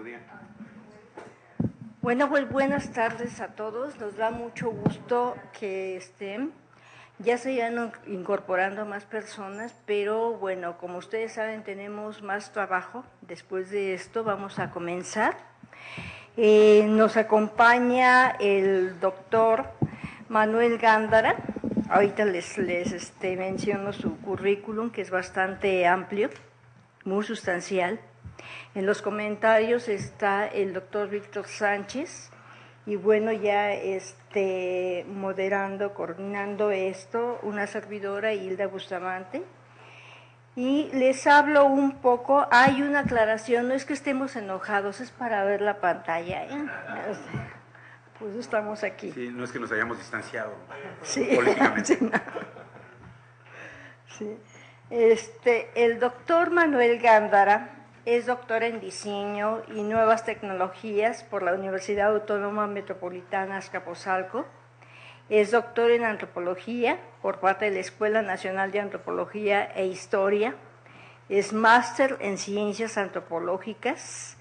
día. Bueno, pues buenas tardes a todos. Nos da mucho gusto que ya se vayan incorporando más personas, pero bueno, como ustedes saben, tenemos más trabajo. Después de esto vamos a comenzar. Nos acompaña el doctor Manuel Gándara. Ahorita les menciono su currículum, que es bastante amplio, muy sustancial. En los comentarios está el doctor Víctor Sánchez, y bueno, ya moderando, coordinando esto, una servidora, Hilda Bustamante. Y les hablo un poco, hay una aclaración, no es que estemos enojados, es para ver la pantalla, ¿eh? Pues estamos aquí. Sí, no es que nos hayamos distanciado sí, políticamente. Sí, no. Sí. El doctor Manuel Gándara es doctor en Diseño y Nuevas Tecnologías por la Universidad Autónoma Metropolitana Azcapotzalco. Es doctor en Antropología por parte de la Escuela Nacional de Antropología e Historia. Es máster en Ciencias Antropológicas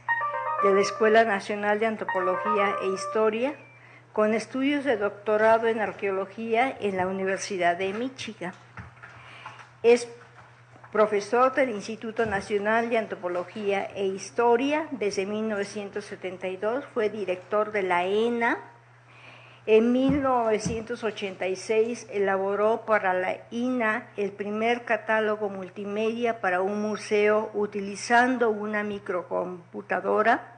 de la Escuela Nacional de Antropología e Historia, con estudios de doctorado en Arqueología en la Universidad de Michigan. Es profesor del Instituto Nacional de Antropología e Historia desde 1972, fue director de la ENA. En 1986 elaboró para la INA el primer catálogo multimedia para un museo utilizando una microcomputadora.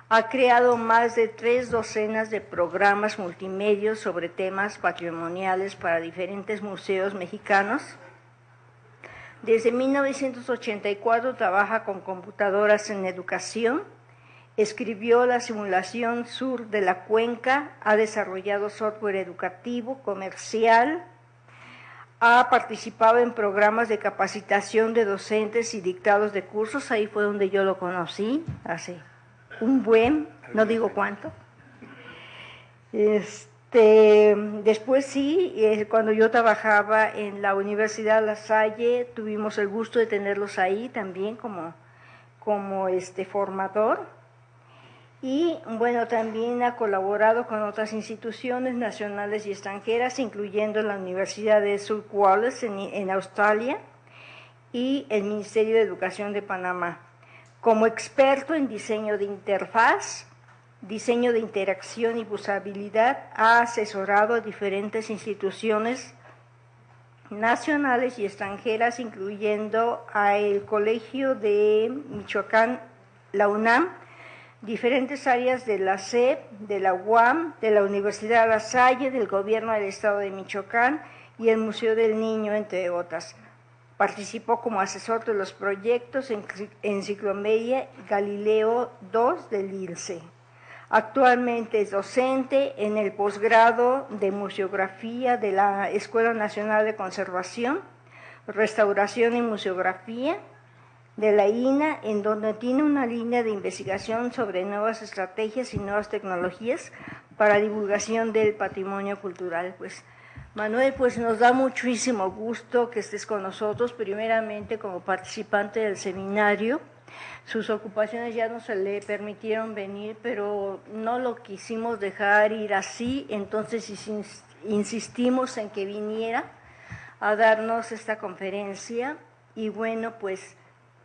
Ha creado más de 3 docenas de programas multimedios sobre temas patrimoniales para diferentes museos mexicanos. Desde 1984 trabaja con computadoras en educación, escribió la simulación sur de la cuenca, ha desarrollado software educativo, comercial, ha participado en programas de capacitación de docentes y dictados de cursos, ahí fue donde yo lo conocí, hace no digo cuánto. Después sí, cuando yo trabajaba en la Universidad La Salle, tuvimos el gusto de tenerlos ahí también como formador. Y bueno, también ha colaborado con otras instituciones nacionales y extranjeras, incluyendo la Universidad de South Wallace en Australia y el Ministerio de Educación de Panamá. Como experto en diseño de interfaz, diseño de interacción y usabilidad, ha asesorado a diferentes instituciones nacionales y extranjeras, incluyendo al Colegio de Michoacán, la UNAM, diferentes áreas de la SEP, de la UAM, de la Universidad La Salle, del Gobierno del Estado de Michoacán y el Museo del Niño, entre otras. Participó como asesor de los proyectos Enciclomedia Galileo II del INSE. Actualmente es docente en el posgrado de Museografía de la Escuela Nacional de Conservación, Restauración y Museografía de la INA, en donde tiene una línea de investigación sobre nuevas estrategias y nuevas tecnologías para divulgación del patrimonio cultural. Pues, Manuel, pues nos da muchísimo gusto que estés con nosotros, primeramente como participante del seminario. Sus ocupaciones ya no se le permitieron venir, pero no lo quisimos dejar ir así, entonces insistimos en que viniera a darnos esta conferencia y bueno, pues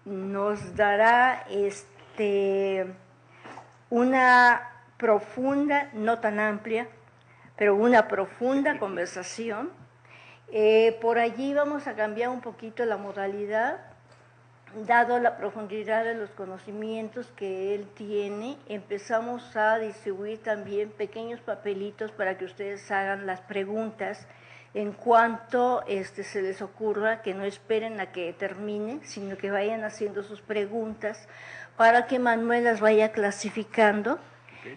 nos dará una profunda, no tan amplia, pero una profunda conversación. Por allí vamos a cambiar un poquito la modalidad, dado la profundidad de los conocimientos que él tiene. Empezamos a distribuir también pequeños papelitos para que ustedes hagan las preguntas en cuanto se les ocurra, que no esperen a que termine, sino que vayan haciendo sus preguntas para que Manuel las vaya clasificando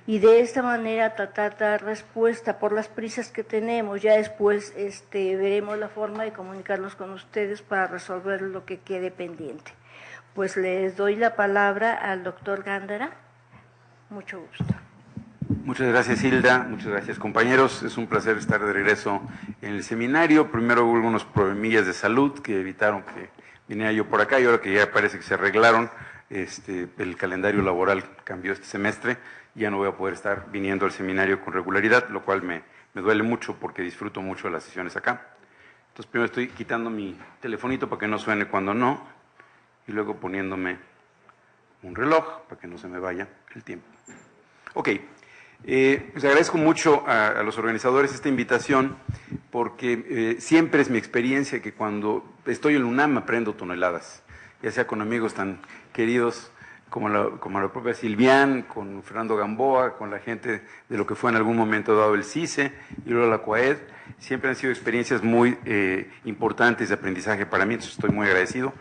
y de esta manera tratar de dar respuesta por las prisas que tenemos. Ya después veremos la forma de comunicarnos con ustedes para resolver lo que quede pendiente. Pues les doy la palabra al doctor Gándara. Mucho gusto. Muchas gracias, Hilda. Muchas gracias, compañeros. Es un placer estar de regreso en el seminario. Primero hubo unos problemillas de salud que evitaron que viniera yo por acá y ahora que ya parece que se arreglaron, el calendario laboral cambió este semestre, ya no voy a poder estar viniendo al seminario con regularidad, lo cual me duele mucho porque disfruto mucho de las sesiones acá. Entonces primero estoy quitando mi telefonito para que no suene cuando no, y luego poniéndome un reloj para que no se me vaya el tiempo. Ok, les agradezco mucho a los organizadores esta invitación, porque siempre es mi experiencia que cuando estoy en la UNAM aprendo toneladas, ya sea con amigos tan queridos como la propia Silvián, con Fernando Gamboa, con la gente de lo que fue en algún momento dado el CICE y luego la CUAED. Siempre han sido experiencias muy importantes de aprendizaje para mí, entonces estoy muy agradecido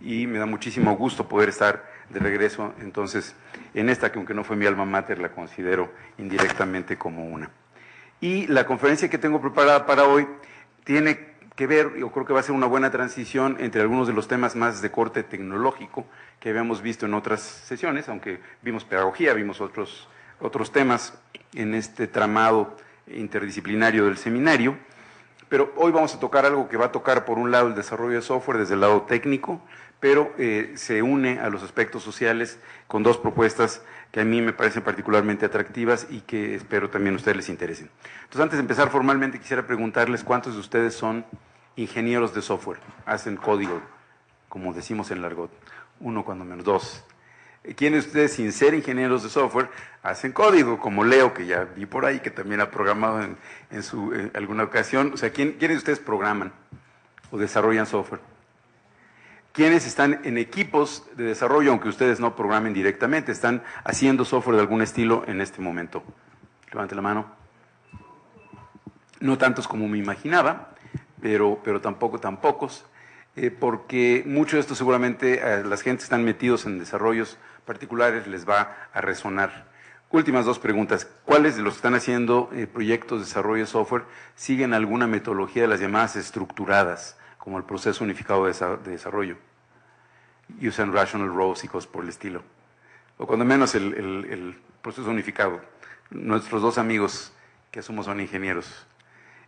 y me da muchísimo gusto poder estar de regreso entonces en esta que, aunque no fue mi alma mater, la considero indirectamente como una. Y la conferencia que tengo preparada para hoy tiene que ver, yo creo que va a ser una buena transición entre algunos de los temas más de corte tecnológico que habíamos visto en otras sesiones, aunque vimos pedagogía, vimos otros temas en este tramado interdisciplinario del seminario, pero hoy vamos a tocar algo que va a tocar por un lado el desarrollo de software desde el lado técnico, pero se une a los aspectos sociales con dos propuestas que a mí me parecen particularmente atractivas y que espero también a ustedes les interesen. Entonces, antes de empezar formalmente, quisiera preguntarles cuántos de ustedes son ingenieros de software, hacen código, como decimos en el argot, uno cuando menos, dos. ¿Quiénes de ustedes, sin ser ingenieros de software, hacen código, como Leo, que ya vi por ahí, que también ha programado en alguna ocasión? O sea, ¿quiénes de ustedes programan o desarrollan software? ¿Quiénes están en equipos de desarrollo, aunque ustedes no programen directamente, están haciendo software de algún estilo en este momento? Levante la mano. No tantos como me imaginaba, pero tampoco tan pocos, porque mucho de esto seguramente a las gentes que están metidos en desarrollos particulares les va a resonar. Últimas dos preguntas. ¿Cuáles de los que están haciendo proyectos de desarrollo de software siguen alguna metodología de las llamadas estructuradas, como el proceso unificado de desarrollo? Usan rational rows y cosas por el estilo. O cuando menos el proceso unificado. Nuestros dos amigos que asumo son ingenieros.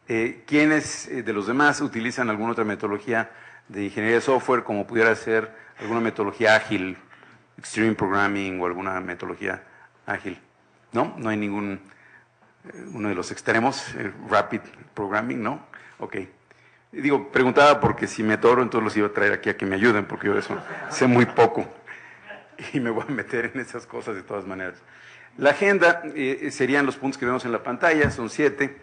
¿Quiénes de los demás utilizan alguna otra metodología de ingeniería de software, como pudiera ser alguna metodología ágil, Extreme Programming o alguna metodología ágil? ¿No? No hay ningún, uno de los extremos, Rapid Programming, ¿no? Ok. Digo, preguntaba porque si me atoro, entonces los iba a traer aquí a que me ayuden, porque yo de eso sé muy poco y me voy a meter en esas cosas de todas maneras. La agenda serían los puntos que vemos en la pantalla, son 7.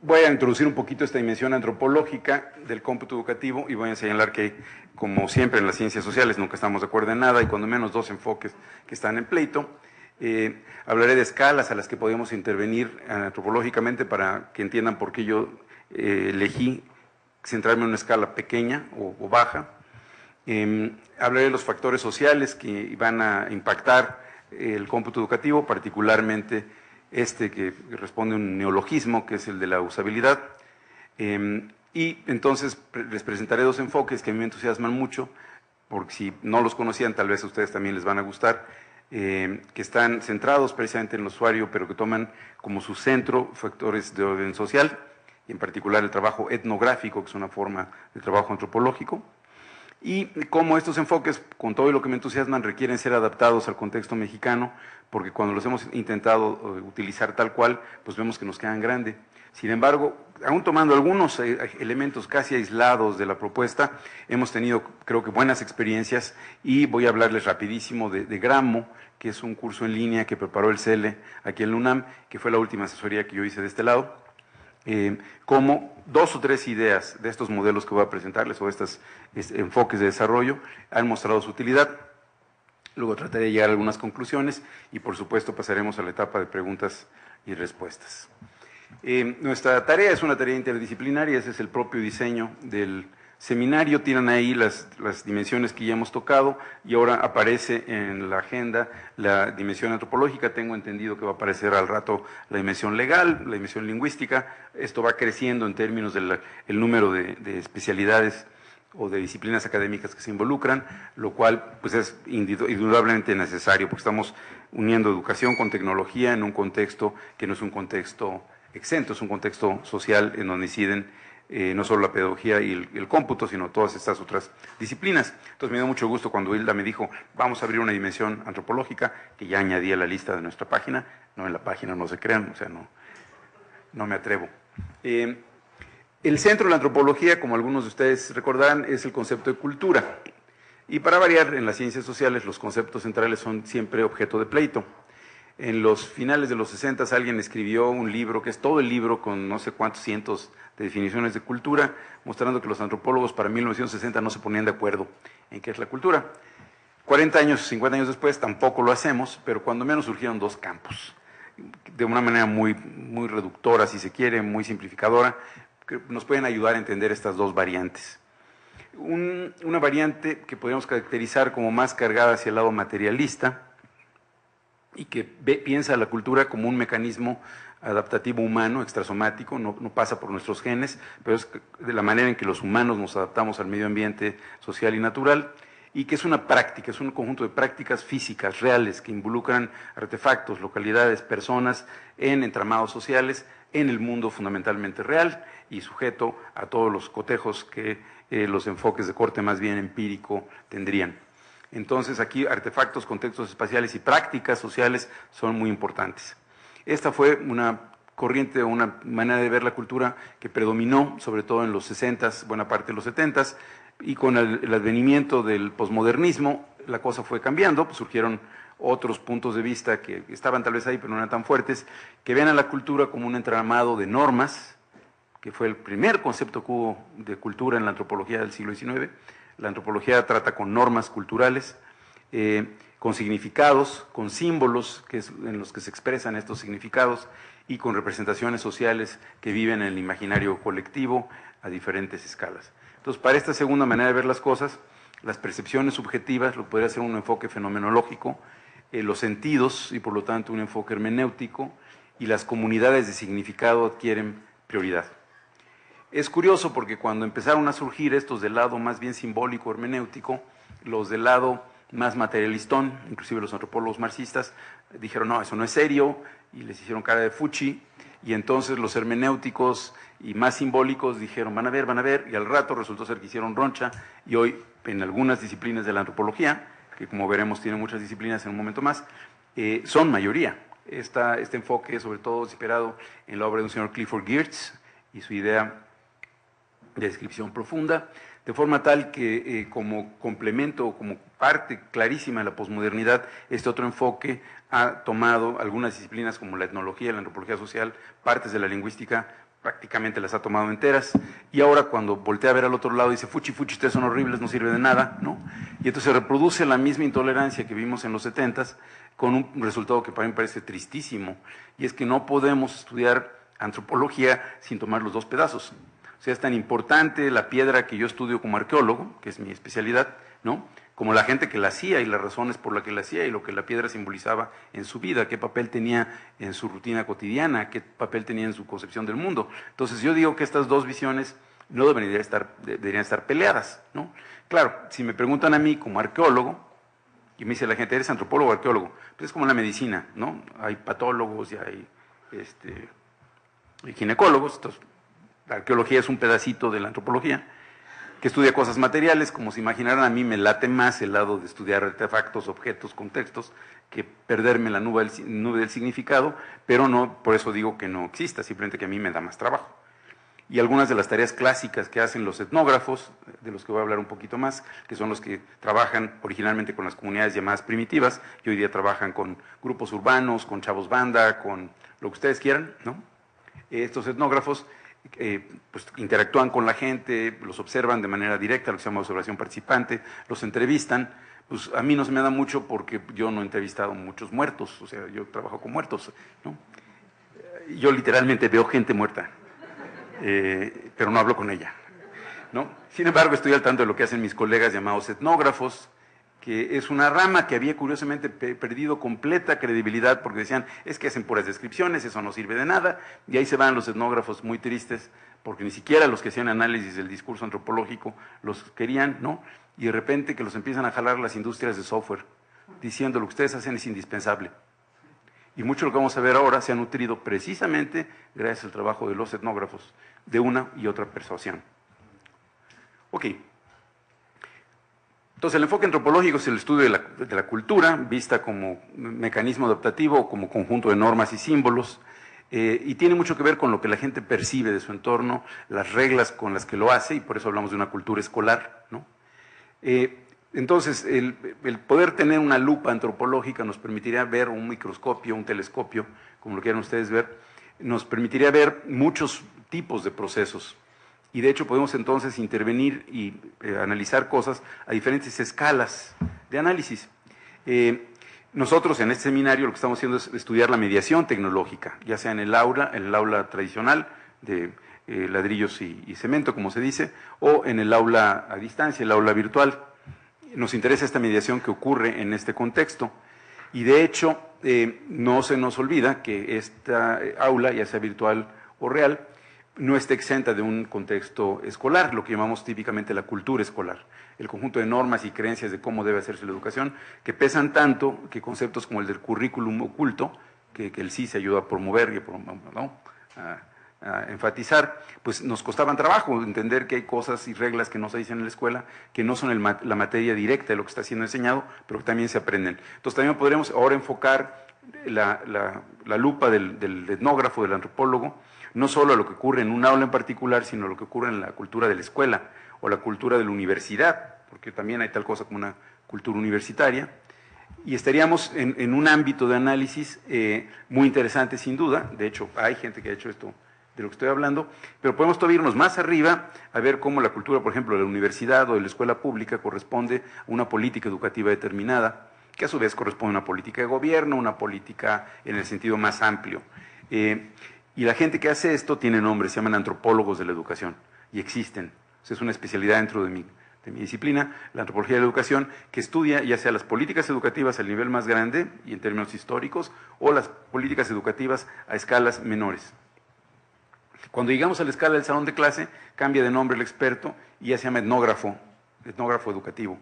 Voy a introducir un poquito esta dimensión antropológica del cómputo educativo y voy a señalar que, como siempre en las ciencias sociales, nunca estamos de acuerdo en nada y cuando menos dos enfoques que están en pleito. Hablaré de escalas a las que podemos intervenir antropológicamente para que entiendan por qué yo elegí centrarme en una escala pequeña o baja. Hablaré de los factores sociales que van a impactar el cómputo educativo, particularmente que responde a un neologismo, que es el de la usabilidad. Y entonces les presentaré dos enfoques que a mí me entusiasman mucho, porque si no los conocían, tal vez a ustedes también les van a gustar, que están centrados precisamente en el usuario, pero que toman como su centro factores de orden social, y en particular el trabajo etnográfico, que es una forma de trabajo antropológico, y cómo estos enfoques, con todo lo que me entusiasman, requieren ser adaptados al contexto mexicano, porque cuando los hemos intentado utilizar tal cual, pues vemos que nos quedan grandes. Sin embargo, aún tomando algunos elementos casi aislados de la propuesta, hemos tenido, creo que, buenas experiencias y voy a hablarles rapidísimo de Gramo, que es un curso en línea que preparó el CELE aquí en la UNAM, que fue la última asesoría que yo hice de este lado. Como 2 o 3 ideas de estos modelos que voy a presentarles o estos enfoques de desarrollo han mostrado su utilidad. Luego trataré de llegar a algunas conclusiones y, por supuesto, pasaremos a la etapa de preguntas y respuestas. Nuestra tarea es una tarea interdisciplinaria, ese es el propio diseño del seminario. Tienen ahí las dimensiones que ya hemos tocado y ahora aparece en la agenda la dimensión antropológica. Tengo entendido que va a aparecer al rato la dimensión legal, la dimensión lingüística. Esto va creciendo en términos del número de especialidades o de disciplinas académicas que se involucran, lo cual pues es indudablemente necesario, porque estamos uniendo educación con tecnología en un contexto que no es un contexto exento, es un contexto social en donde inciden no solo la pedagogía y el cómputo, sino todas estas otras disciplinas. Entonces me dio mucho gusto cuando Hilda me dijo, vamos a abrir una dimensión antropológica, que ya añadí a la lista de nuestra página, no en la página, no se crean, o sea, no me atrevo. El centro de la antropología, como algunos de ustedes recordarán, es el concepto de cultura. Y para variar, en las ciencias sociales los conceptos centrales son siempre objeto de pleito. En los finales de los 60 alguien escribió un libro, que es todo el libro con no sé cuántos cientos de definiciones de cultura, mostrando que los antropólogos para 1960 no se ponían de acuerdo en qué es la cultura. 40 años, 50 años después tampoco lo hacemos, pero cuando menos surgieron dos campos, de una manera muy reductora, si se quiere, muy simplificadora, que nos pueden ayudar a entender estas dos variantes. Una variante que podríamos caracterizar como más cargada hacia el lado materialista, y que piensa la cultura como un mecanismo adaptativo humano, extrasomático, no pasa por nuestros genes, pero es de la manera en que los humanos nos adaptamos al medio ambiente social y natural, y que es una práctica, es un conjunto de prácticas físicas reales que involucran artefactos, localidades, personas en entramados sociales, en el mundo fundamentalmente real y sujeto a todos los cotejos que los enfoques de corte más bien empírico tendrían. Entonces aquí artefactos, contextos espaciales y prácticas sociales son muy importantes. Esta fue una corriente, una manera de ver la cultura que predominó sobre todo en los 60s, buena parte de los 70s, y con el advenimiento del posmodernismo la cosa fue cambiando, pues surgieron otros puntos de vista que estaban tal vez ahí pero no eran tan fuertes, que ven a la cultura como un entramado de normas, que fue el primer concepto que hubo de cultura en la antropología del siglo XIX. La antropología trata con normas culturales, con significados, con símbolos en los que se expresan estos significados y con representaciones sociales que viven en el imaginario colectivo a diferentes escalas. Entonces, para esta segunda manera de ver las cosas, las percepciones subjetivas lo podría ser un enfoque fenomenológico, los sentidos y por lo tanto un enfoque hermenéutico, y las comunidades de significado adquieren prioridad. Es curioso porque cuando empezaron a surgir estos del lado más bien simbólico, hermenéutico, los del lado más materialistón, inclusive los antropólogos marxistas, dijeron, no, eso no es serio, y les hicieron cara de fuchi, y entonces los hermenéuticos y más simbólicos dijeron, van a ver, y al rato resultó ser que hicieron roncha, y hoy en algunas disciplinas de la antropología, que como veremos tiene muchas disciplinas en un momento más, son mayoría. Este enfoque, sobre todo inspirado en la obra de un señor Clifford Geertz y su idea de descripción profunda, de forma tal que como complemento, como parte clarísima de la posmodernidad, este otro enfoque ha tomado algunas disciplinas como la etnología, la antropología social, partes de la lingüística, prácticamente las ha tomado enteras, y ahora cuando voltea a ver al otro lado dice, fuchi, ustedes son horribles, no sirve de nada, ¿no? Y entonces se reproduce la misma intolerancia que vimos en los 70s, con un resultado que para mí me parece tristísimo, y es que no podemos estudiar antropología sin tomar los dos pedazos. O sea, es tan importante la piedra que yo estudio como arqueólogo, que es mi especialidad, ¿no?, como la gente que la hacía y las razones por las que la hacía y lo que la piedra simbolizaba en su vida, qué papel tenía en su rutina cotidiana, qué papel tenía en su concepción del mundo. Entonces yo digo que estas dos visiones no deberían estar peleadas, ¿no? Claro, si me preguntan a mí como arqueólogo, y me dice la gente, ¿eres antropólogo o arqueólogo? Pues es como la medicina, ¿no? Hay patólogos y hay ginecólogos, entonces la arqueología es un pedacito de la antropología, que estudia cosas materiales. Como se imaginarán, a mí me late más el lado de estudiar artefactos, objetos, contextos, que perderme la nube del significado, pero no, por eso digo que no exista, simplemente que a mí me da más trabajo. Y algunas de las tareas clásicas que hacen los etnógrafos, de los que voy a hablar un poquito más, que son los que trabajan originalmente con las comunidades llamadas primitivas, y hoy día trabajan con grupos urbanos, con chavos banda, con lo que ustedes quieran, ¿no? Estos etnógrafos pues interactúan con la gente, los observan de manera directa, lo que se llama observación participante, los entrevistan. Pues a mí no se me da mucho porque yo no he entrevistado muchos muertos, o sea, yo trabajo con muertos, ¿no? Yo literalmente veo gente muerta, pero no hablo con ella, ¿no? Sin embargo, estoy al tanto de lo que hacen mis colegas llamados etnógrafos, que es una rama que había curiosamente perdido completa credibilidad porque decían, es que hacen puras descripciones, eso no sirve de nada, y ahí se van los etnógrafos muy tristes, porque ni siquiera los que hacían análisis del discurso antropológico los querían, ¿no? Y de repente que los empiezan a jalar las industrias de software, diciendo lo que ustedes hacen es indispensable. Y mucho de lo que vamos a ver ahora se ha nutrido precisamente gracias al trabajo de los etnógrafos de una y otra persuasión. Ok. Entonces, el enfoque antropológico es el estudio de la cultura, vista como mecanismo adaptativo, como conjunto de normas y símbolos, y tiene mucho que ver con lo que la gente percibe de su entorno, las reglas con las que lo hace, y por eso hablamos de una cultura escolar, ¿no? Entonces, el poder tener una lupa antropológica nos permitiría ver un microscopio, un telescopio, como lo quieran ustedes ver, nos permitiría ver muchos tipos de procesos. Y de hecho podemos entonces intervenir y analizar cosas a diferentes escalas de análisis. Nosotros en este seminario lo que estamos haciendo es estudiar la mediación tecnológica, ya sea en el aula tradicional de ladrillos y cemento, como se dice, o en el aula a distancia, el aula virtual. Nos interesa esta mediación que ocurre en este contexto. Y de hecho, no se nos olvida que esta aula, ya sea virtual o real, no está exenta de un contexto escolar, lo que llamamos típicamente la cultura escolar, el conjunto de normas y creencias de cómo debe hacerse la educación, que pesan tanto que conceptos como el del currículum oculto, que el sí se ayuda a promover y a enfatizar, pues nos costaban trabajo entender que hay cosas y reglas que no se dicen en la escuela, que no son la materia directa de lo que está siendo enseñado, pero que también se aprenden. Entonces también podremos ahora enfocar la lupa del etnógrafo, del antropólogo, no solo a lo que ocurre en un aula en particular, sino a lo que ocurre en la cultura de la escuela o la cultura de la universidad, porque también hay tal cosa como una cultura universitaria, y estaríamos en un ámbito de análisis muy interesante sin duda. De hecho hay gente que ha hecho esto de lo que estoy hablando, pero podemos todavía irnos más arriba a ver cómo la cultura, por ejemplo, de la universidad o de la escuela pública corresponde a una política educativa determinada, que a su vez corresponde a una política de gobierno, una política en el sentido más amplio. Y la gente que hace esto tiene nombres, se llaman antropólogos de la educación, y existen. O sea, es una especialidad dentro de mi disciplina, la antropología de la educación, que estudia ya sea las políticas educativas al nivel más grande y en términos históricos, o las políticas educativas a escalas menores. Cuando llegamos a la escala del salón de clase, cambia de nombre el experto y ya se llama etnógrafo educativo.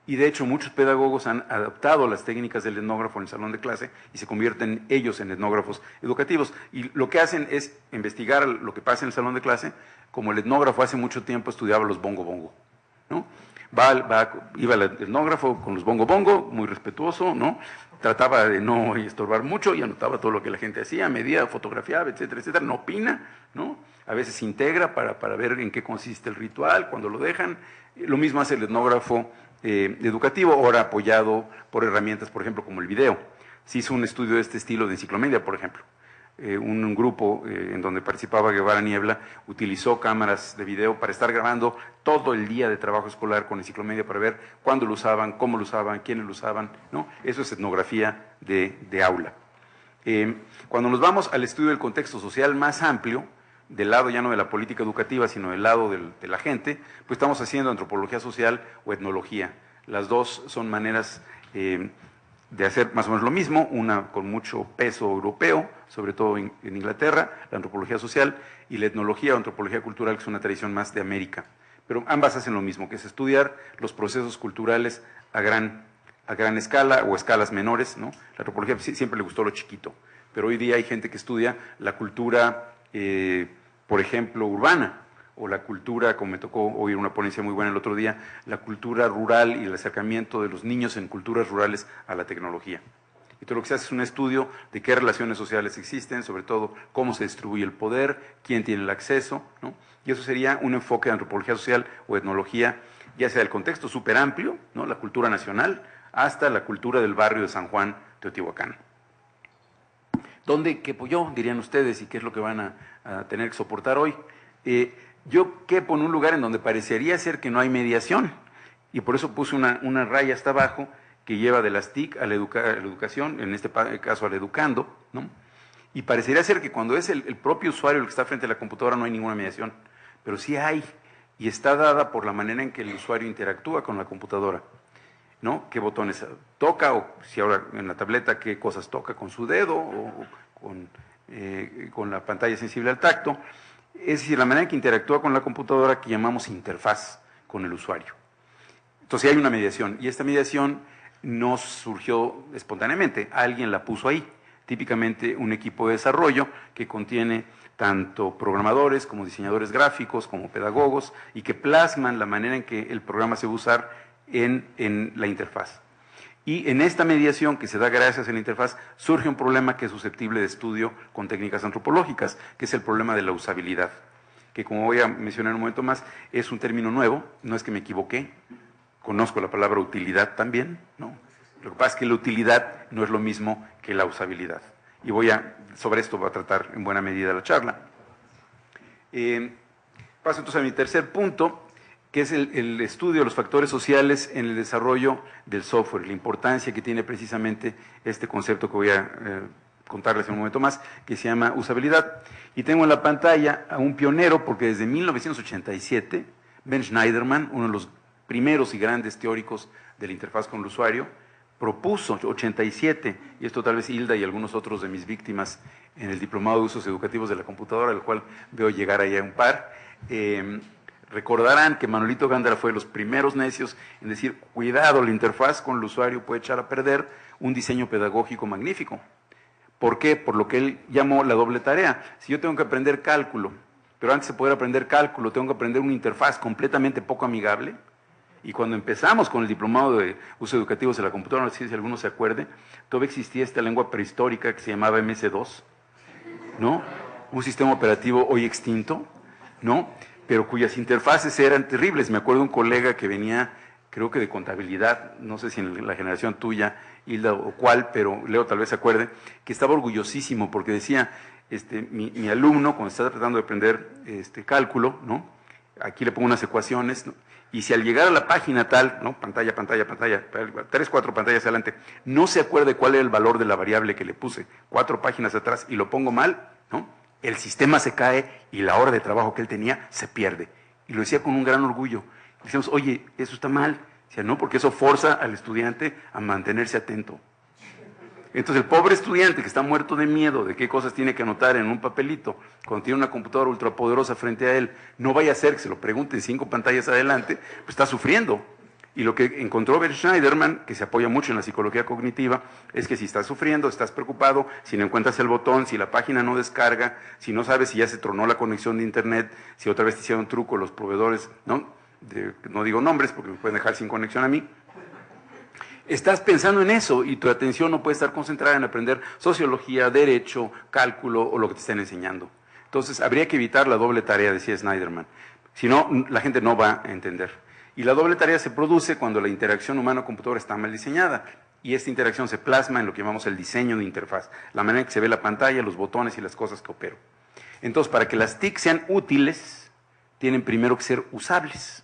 Y de hecho muchos pedagogos han adaptado las técnicas del etnógrafo en el salón de clase y se convierten ellos en etnógrafos educativos. Y lo que hacen es investigar lo que pasa en el salón de clase, como el etnógrafo hace mucho tiempo estudiaba los bongo, ¿no? Iba el etnógrafo con los bongo, muy respetuoso, ¿no? Trataba de no estorbar mucho y anotaba todo lo que la gente hacía, medía, fotografiaba, etcétera, no opina, ¿no? A veces integra para ver en qué consiste el ritual, cuando lo dejan. Lo mismo hace el etnógrafo educativo, ahora apoyado por herramientas, por ejemplo, como el video. Se hizo un estudio de este estilo de Enciclomedia, por ejemplo. Un grupo en donde participaba Guevara Niebla utilizó cámaras de video para estar grabando todo el día de trabajo escolar con Enciclomedia para ver cuándo lo usaban, cómo lo usaban, quiénes lo usaban, ¿no? Eso es etnografía de aula. Cuando nos vamos al estudio del contexto social más amplio, del lado ya no de la política educativa, sino del lado de la gente, pues estamos haciendo antropología social o etnología. Las dos son maneras de hacer más o menos lo mismo, una con mucho peso europeo, sobre todo en Inglaterra, la antropología social, y la etnología o antropología cultural, que es una tradición más de América. Pero ambas hacen lo mismo, que es estudiar los procesos culturales a gran escala o escalas menores, ¿no? La antropología siempre le gustó lo chiquito, pero hoy día hay gente que estudia la cultura, por ejemplo, urbana, o la cultura, como me tocó oír una ponencia muy buena el otro día, la cultura rural y el acercamiento de los niños en culturas rurales a la tecnología. Y todo lo que se hace es un estudio de qué relaciones sociales existen, sobre todo cómo se distribuye el poder, quién tiene el acceso, ¿no? Y eso sería un enfoque de antropología social o etnología, ya sea del contexto súper amplio, ¿no? La cultura nacional, hasta la cultura del barrio de San Juan, Teotihuacán. ¿Dónde quepo yo, dirían ustedes, y qué es lo que van a tener que soportar hoy? Yo quepo en un lugar en donde parecería ser que no hay mediación, y por eso puse una raya hasta abajo que lleva de las TIC a la educación, en este caso al educando, ¿no? Y parecería ser que cuando es el propio usuario el que está frente a la computadora no hay ninguna mediación, pero sí hay, y está dada por la manera en que el usuario interactúa con la computadora, ¿no? ¿Qué botones toca? O si ahora en la tableta, ¿qué cosas toca con su dedo? O con la pantalla sensible al tacto. Es decir, la manera en que interactúa con la computadora, que llamamos interfaz con el usuario. Entonces hay una mediación, y esta mediación no surgió espontáneamente, alguien la puso ahí. típicamente un equipo de desarrollo que contiene tanto programadores como diseñadores gráficos, como pedagogos, y que plasman la manera en que el programa se va a usar en la interfaz. Y en esta mediación que se da gracias a la interfaz surge un problema que es susceptible de estudio con técnicas antropológicas, que es el problema de la usabilidad, que como voy a mencionar en un momento más, es un término nuevo, no es que me equivoqué, conozco la palabra utilidad también, ¿no? Lo que pasa es que la utilidad no es lo mismo que la usabilidad. Y sobre esto voy a tratar en buena medida la charla. Paso entonces a mi tercer punto, que es el estudio de los factores sociales en el desarrollo del software, la importancia que tiene precisamente este concepto que voy a contarles en un momento más, que se llama usabilidad. Y tengo en la pantalla a un pionero, porque desde 1987, Ben Shneiderman, uno de los primeros y grandes teóricos de la interfaz con el usuario, propuso, 87, y esto tal vez Hilda y algunos otros de mis víctimas en el Diplomado de Usos Educativos de la Computadora, al cual veo llegar allá un par, recordarán que Manolito Gándara fue de los primeros necios en decir, cuidado, la interfaz con el usuario puede echar a perder un diseño pedagógico magnífico. ¿Por qué? Por lo que él llamó la doble tarea. Si yo tengo que aprender cálculo, pero antes de poder aprender cálculo tengo que aprender una interfaz completamente poco amigable. Y cuando empezamos con el Diplomado de Usos Educativos de la Computadora, no sé si alguno se acuerde, todavía existía esta lengua prehistórica que se llamaba MS-2, ¿no? Un sistema operativo hoy extinto, ¿no? Pero cuyas interfaces eran terribles. Me acuerdo de un colega que venía, creo que de contabilidad, no sé si en la generación tuya, Hilda, o cuál, pero Leo tal vez se acuerde, que estaba orgullosísimo porque decía, mi alumno, cuando está tratando de aprender cálculo, ¿no? Aquí le pongo unas ecuaciones, ¿no? Y si al llegar a la página tal, ¿no? Pantalla, 3, 4 pantallas adelante, no se acuerde cuál era el valor de la variable que le puse 4 páginas atrás y lo pongo mal, ¿no? El sistema se cae y la hora de trabajo que él tenía se pierde. Y lo decía con un gran orgullo. Y decíamos, oye, eso está mal. Decía, no, porque eso forza al estudiante a mantenerse atento. Entonces el pobre estudiante que está muerto de miedo de qué cosas tiene que anotar en un papelito, cuando tiene una computadora ultrapoderosa frente a él, no vaya a ser que se lo pregunten 5 pantallas adelante, pues está sufriendo. Y lo que encontró Ben Shneiderman, que se apoya mucho en la psicología cognitiva, es que si estás sufriendo, estás preocupado, si no encuentras el botón, si la página no descarga, si no sabes si ya se tronó la conexión de internet, si otra vez te hicieron truco los proveedores, ¿no? No digo nombres porque me pueden dejar sin conexión a mí. Estás pensando en eso y tu atención no puede estar concentrada en aprender sociología, derecho, cálculo o lo que te estén enseñando. Entonces, habría que evitar la doble tarea, decía Snyderman. Si no, la gente no va a entender. Y la doble tarea se produce cuando la interacción humano-computadora está mal diseñada. Y esta interacción se plasma en lo que llamamos el diseño de interfaz, la manera en que se ve la pantalla, los botones y las cosas que opero. Entonces, para que las TIC sean útiles, tienen primero que ser usables.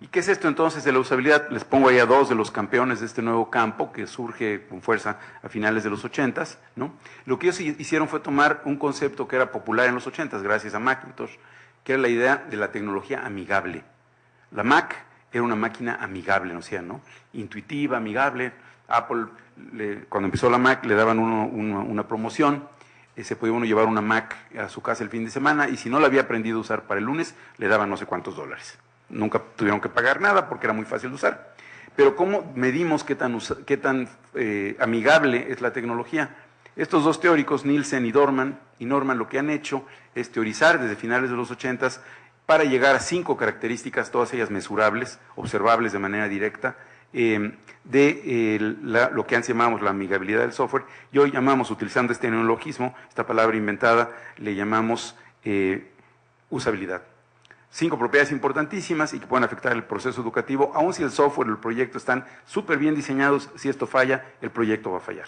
¿Y qué es esto entonces de la usabilidad? Les pongo ahí a 2 de los campeones de este nuevo campo que surge con fuerza a finales de los 80s, ¿no? Lo que ellos hicieron fue tomar un concepto que era popular en los 80s, gracias a Macintosh, que era la idea de la tecnología amigable. La Mac era una máquina amigable, ¿no? Intuitiva, amigable. Apple, cuando empezó la Mac, le daban una promoción. Se podía uno llevar una Mac a su casa el fin de semana y si no la había aprendido a usar para el lunes, le daban no sé cuántos dólares. Nunca tuvieron que pagar nada porque era muy fácil de usar. Pero ¿cómo medimos qué tan amigable es la tecnología? Estos dos teóricos, Nielsen y Norman, lo que han hecho es teorizar desde finales de los 80s para llegar a 5 características, todas ellas mesurables, observables de manera directa, lo que antes llamábamos la amigabilidad del software, y hoy llamamos, utilizando este neologismo, esta palabra inventada, le llamamos usabilidad. 5 propiedades importantísimas y que pueden afectar el proceso educativo, aun si el software o el proyecto están súper bien diseñados, si esto falla, el proyecto va a fallar.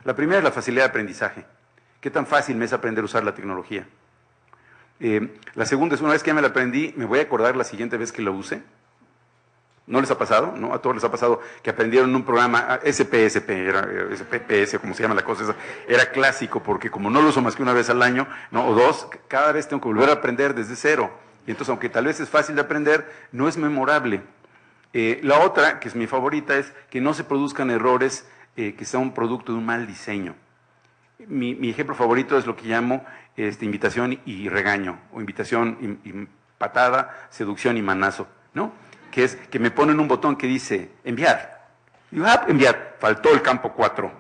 La primera es la facilidad de aprendizaje. ¿Qué tan fácil me es aprender a usar la tecnología? La segunda es, una vez que ya me la aprendí, ¿me voy a acordar la siguiente vez que la use? ¿No les ha pasado? ¿No? A todos les ha pasado que aprendieron un programa, SPSS, como se llama la cosa esa, era clásico, porque como no lo uso más que una vez al año, ¿no? O 2, cada vez tengo que volver a aprender desde cero. Y entonces, aunque tal vez es fácil de aprender, no es memorable. La otra, que es mi favorita, es que no se produzcan errores que sean un producto de un mal diseño. Mi ejemplo favorito es lo que llamo invitación y regaño, o invitación y patada, seducción y manazo, ¿no? Que es que me ponen un botón que dice enviar. Y enviar, faltó el campo 4.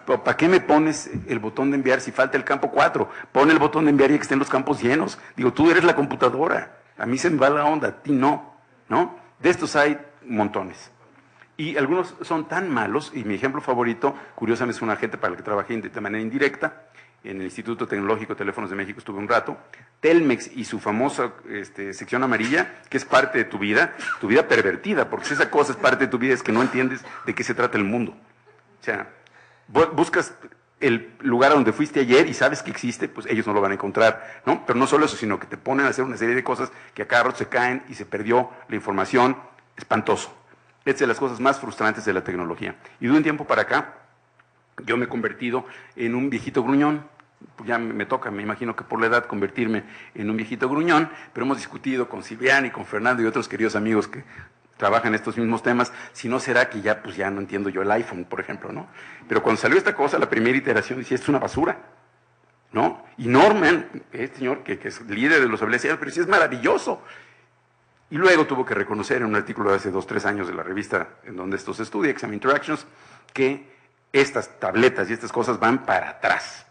¿Para qué me pones el botón de enviar si falta el campo 4? Pon el botón de enviar y que estén los campos llenos. Digo, tú eres la computadora. A mí se me va la onda, a ti no, ¿no? De estos hay montones. Y algunos son tan malos, y mi ejemplo favorito, curiosamente, es un agente para el que trabajé de manera indirecta, en el Instituto Tecnológico de Teléfonos de México estuve un rato, Telmex y su famosa sección amarilla, que es parte de tu vida pervertida, porque si esa cosa es parte de tu vida es que no entiendes de qué se trata el mundo. O sea, buscas el lugar a donde fuiste ayer y sabes que existe, pues ellos no lo van a encontrar, ¿no? Pero no solo eso, sino que te ponen a hacer una serie de cosas que a cada rato se caen y se perdió la información, espantoso. Es de las cosas más frustrantes de la tecnología. Y de un tiempo para acá, yo me he convertido en un viejito gruñón. Ya me toca, me imagino que por la edad, convertirme en un viejito gruñón, pero hemos discutido con Silviani, con Fernando y otros queridos amigos que trabajan en estos mismos temas, si no será que ya, pues ya no entiendo yo el iPhone, por ejemplo, ¿no? Pero cuando salió esta cosa, la primera iteración, decía, esto es una basura, ¿no? Y Norman, este señor que es líder de los establecimientos, pero sí es maravilloso. Y luego tuvo que reconocer en un artículo de hace 2 o 3 años de la revista en donde esto se estudia, Exam Interactions, que estas tabletas y estas cosas van para atrás.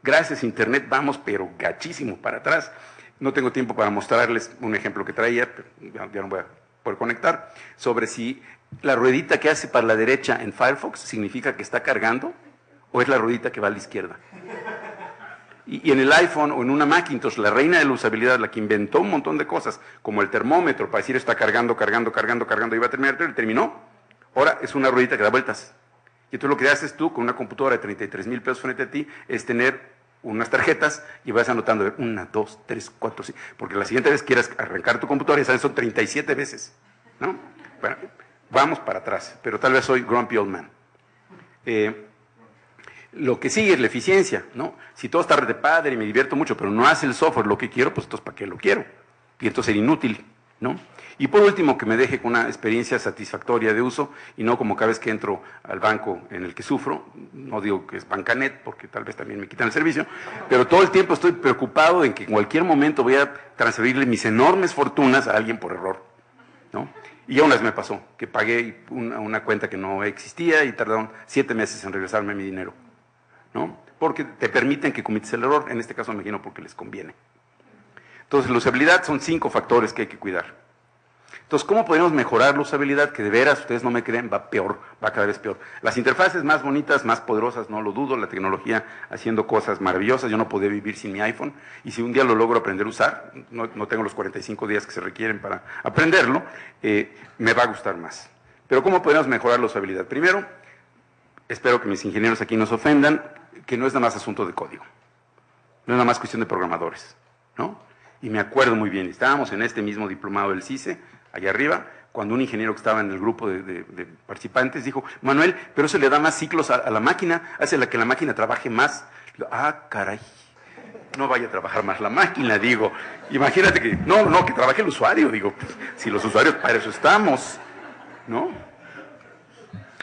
Gracias a Internet vamos, pero gachísimo para atrás. No tengo tiempo para mostrarles un ejemplo que traía, pero ya no voy a poder conectar, sobre si la ruedita que hace para la derecha en Firefox significa que está cargando o es la ruedita que va a la izquierda. Y en el iPhone o en una Macintosh, la reina de la usabilidad, la que inventó un montón de cosas, como el termómetro, para decir está cargando, y va a terminar, terminó. Ahora es una ruedita que da vueltas. Y entonces lo que haces tú con una computadora de 33,000 pesos frente a ti es tener unas tarjetas y vas anotando 1, 2, 3, 4, 5, porque la siguiente vez quieras arrancar tu computadora y sabes, son 37 veces, ¿no? Bueno, vamos para atrás, pero tal vez soy grumpy old man. Lo que sigue es la eficiencia, ¿no? Si todo está de padre y me divierto mucho, pero no hace el software lo que quiero, pues entonces ¿para qué lo quiero? Y entonces sería inútil, ¿no? Y por último, que me deje con una experiencia satisfactoria de uso y no como cada vez que entro al banco en el que sufro, no digo que es Bancanet, porque tal vez también me quitan el servicio, pero todo el tiempo estoy preocupado en que en cualquier momento voy a transferirle mis enormes fortunas a alguien por error, ¿no? Y ya una vez me pasó, que pagué una cuenta que no existía y tardaron 7 meses en regresarme mi dinero, ¿no? Porque te permiten que cometas el error, en este caso me imagino porque les conviene. Entonces, la usabilidad son 5 factores que hay que cuidar. Entonces, ¿cómo podemos mejorar la usabilidad? Que de veras, ustedes no me creen, va peor, va cada vez peor. Las interfaces más bonitas, más poderosas, no lo dudo, la tecnología haciendo cosas maravillosas, yo no podía vivir sin mi iPhone, y si un día lo logro aprender a usar, no tengo los 45 días que se requieren para aprenderlo, me va a gustar más. Pero ¿cómo podemos mejorar la usabilidad? Primero, espero que mis ingenieros aquí nos ofendan, que no es nada más asunto de código, no es nada más cuestión de programadores, ¿no? Y me acuerdo muy bien, estábamos en este mismo diplomado del CICE, allá arriba, cuando un ingeniero que estaba en el grupo de participantes dijo, Manuel, pero eso le da más ciclos a la máquina, hace que la máquina trabaje más. Digo, caray, no vaya a trabajar más la máquina, digo, imagínate que, no, que trabaje el usuario, digo, pues, si los usuarios para eso estamos, ¿no?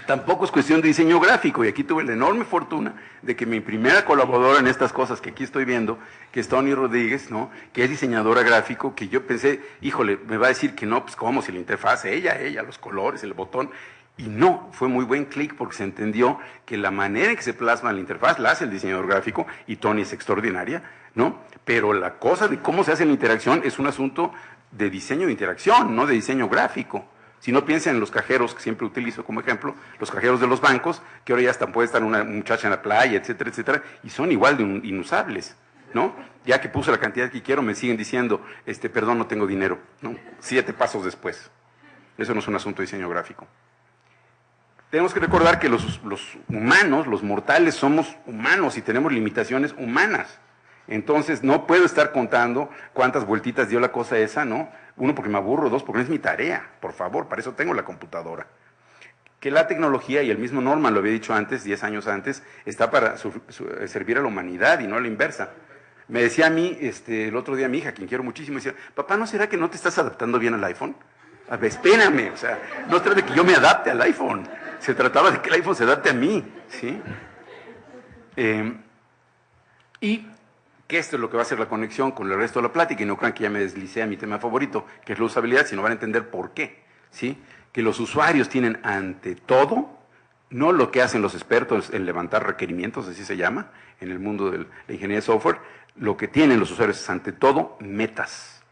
Tampoco es cuestión de diseño gráfico, y aquí tuve la enorme fortuna de que mi primera colaboradora en estas cosas que aquí estoy viendo, que es Tony Rodríguez, ¿no? Que es diseñadora gráfico, que yo pensé, híjole, me va a decir que no, pues cómo, si la interfaz, ella, los colores, el botón, y no, fue muy buen clic porque se entendió que la manera en que se plasma la interfaz la hace el diseñador gráfico, y Tony es extraordinaria, ¿no? Pero la cosa de cómo se hace la interacción es un asunto de diseño de interacción, no de diseño gráfico. Si no piensen en los cajeros, que siempre utilizo como ejemplo, los cajeros de los bancos, que ahora ya hasta puede estar una muchacha en la playa, etcétera, etcétera, y son igual de inusables, ¿no? Ya que puse la cantidad que quiero, me siguen diciendo, perdón, no tengo dinero, ¿no? 7 pasos después. Eso no es un asunto de diseño gráfico. Tenemos que recordar que los humanos, los mortales, somos humanos y tenemos limitaciones humanas. Entonces, no puedo estar contando cuántas vueltitas dio la cosa esa, ¿no? 1, porque me aburro, 2, porque no es mi tarea, por favor, para eso tengo la computadora. Que la tecnología, y el mismo Norman lo había dicho antes, 10 años antes, está para servir a la humanidad y no a la inversa. Me decía a mí, el otro día mi hija, quien quiero muchísimo, decía, papá, ¿no será que no te estás adaptando bien al iPhone? A ver, espérame, o sea, no se trata de que yo me adapte al iPhone, se trataba de que el iPhone se adapte a mí, ¿sí? Y que esto es lo que va a hacer la conexión con el resto de la plática, y no crean que ya me deslicé a mi tema favorito, que es la usabilidad, sino van a entender por qué, ¿sí? Que los usuarios tienen ante todo no lo que hacen los expertos en levantar requerimientos, así se llama, en el mundo de la ingeniería de software. Lo que tienen los usuarios es, ante todo, metas,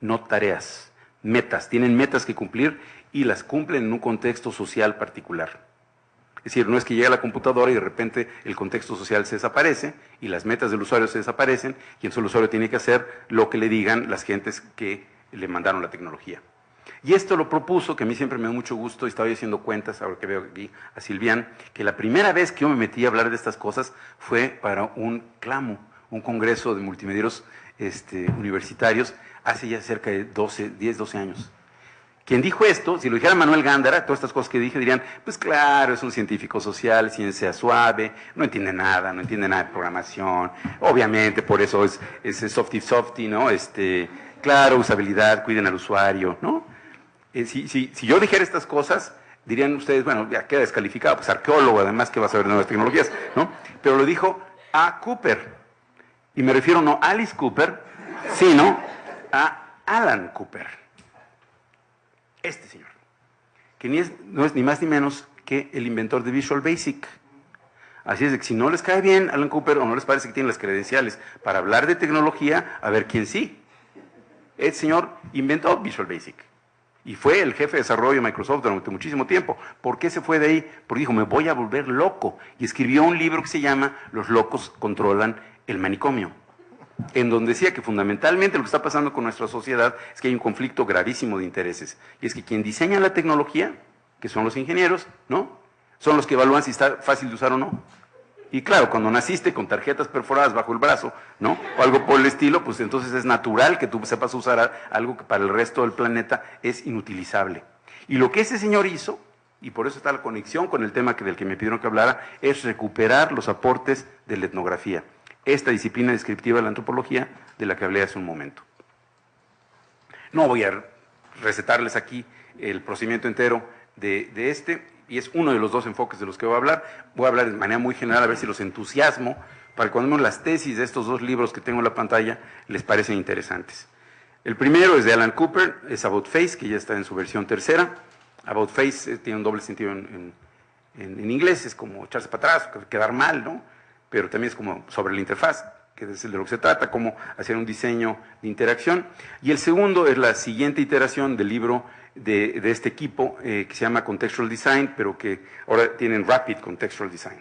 no tareas. Metas, tienen metas que cumplir y las cumplen en un contexto social particular. Es decir, no es que llegue a la computadora y de repente el contexto social se desaparece y las metas del usuario se desaparecen y entonces el usuario tiene que hacer lo que le digan las gentes que le mandaron la tecnología. Y esto lo propuso, que a mí siempre me da mucho gusto, y estaba yo haciendo cuentas, ahora que veo aquí a Silvián, que la primera vez que yo me metí a hablar de estas cosas fue para un CLAMU, un congreso de multimedieros universitarios, hace ya cerca de 10, 12 años. Quien dijo esto, si lo dijera Manuel Gándara, todas estas cosas que dije, dirían, pues claro, es un científico social, ciencia suave, no entiende nada de programación, obviamente por eso es softy, ¿no? Claro, usabilidad, cuiden al usuario, ¿no? Si yo dijera estas cosas, dirían ustedes, bueno, ya queda descalificado, pues arqueólogo, además que va a saber de nuevas tecnologías, ¿no? Pero lo dijo A. Cooper, y me refiero no a Alice Cooper, sino a Alan Cooper. Este señor, que no es ni más ni menos que el inventor de Visual Basic. Así es de que si no les cae bien Alan Cooper o no les parece que tiene las credenciales para hablar de tecnología, a ver quién sí. Este señor inventó Visual Basic y fue el jefe de desarrollo de Microsoft durante muchísimo tiempo. ¿Por qué se fue de ahí? Porque dijo, me voy a volver loco. Y escribió un libro que se llama Los locos controlan el manicomio, en donde decía que fundamentalmente lo que está pasando con nuestra sociedad es que hay un conflicto gravísimo de intereses. Y es que quien diseña la tecnología, que son los ingenieros, ¿no? Son los que evalúan si está fácil de usar o no. Y claro, cuando naciste con tarjetas perforadas bajo el brazo, ¿no? O algo por el estilo, pues entonces es natural que tú sepas usar algo que para el resto del planeta es inutilizable. Y lo que ese señor hizo, y por eso está la conexión con el tema del que me pidieron que hablara, es recuperar los aportes de la etnografía, esta disciplina descriptiva de la antropología de la que hablé hace un momento. No voy a recetarles aquí el procedimiento entero y es uno de los dos enfoques de los que voy a hablar. Voy a hablar de manera muy general, a ver si los entusiasmo, para que cuando vemos las tesis de estos dos libros que tengo en la pantalla, les parecen interesantes. El primero es de Alan Cooper, es About Face, que ya está en su versión tercera. About Face tiene un doble sentido en inglés, es como echarse para atrás, quedar mal, ¿no? Pero también es como sobre la interfaz, que es de lo que se trata, cómo hacer un diseño de interacción. Y el segundo es la siguiente iteración del libro de este equipo, que se llama Contextual Design, pero que ahora tienen Rapid Contextual Design,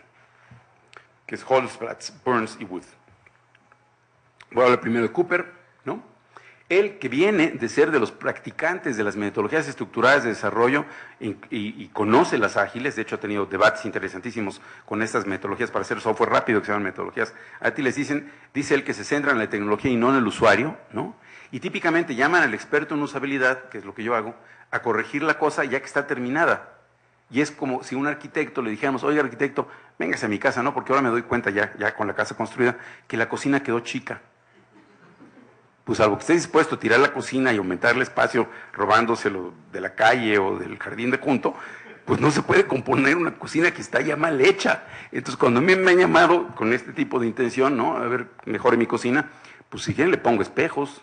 que es Holzblatz, Burns y Wood. Voy a hablar primero de Cooper, ¿no? Él, que viene de ser de los practicantes de las metodologías estructuradas de desarrollo y conoce las ágiles, de hecho ha tenido debates interesantísimos con estas metodologías para hacer software rápido, que se llaman metodologías ágiles, dice él que se centra en la tecnología y no en el usuario, ¿no? Y típicamente llaman al experto en usabilidad, que es lo que yo hago, a corregir la cosa ya que está terminada. Y es como si un arquitecto le dijéramos, oiga arquitecto, véngase a mi casa, ¿no? Porque ahora me doy cuenta ya con la casa construida, que la cocina quedó chica. Pues salvo que esté dispuesto a tirar la cocina y aumentar el espacio robándoselo de la calle o del jardín de junto, pues no se puede componer una cocina que está ya mal hecha. Entonces cuando me han llamado con este tipo de intención, ¿no? A ver, mejore mi cocina, pues si quieren le pongo espejos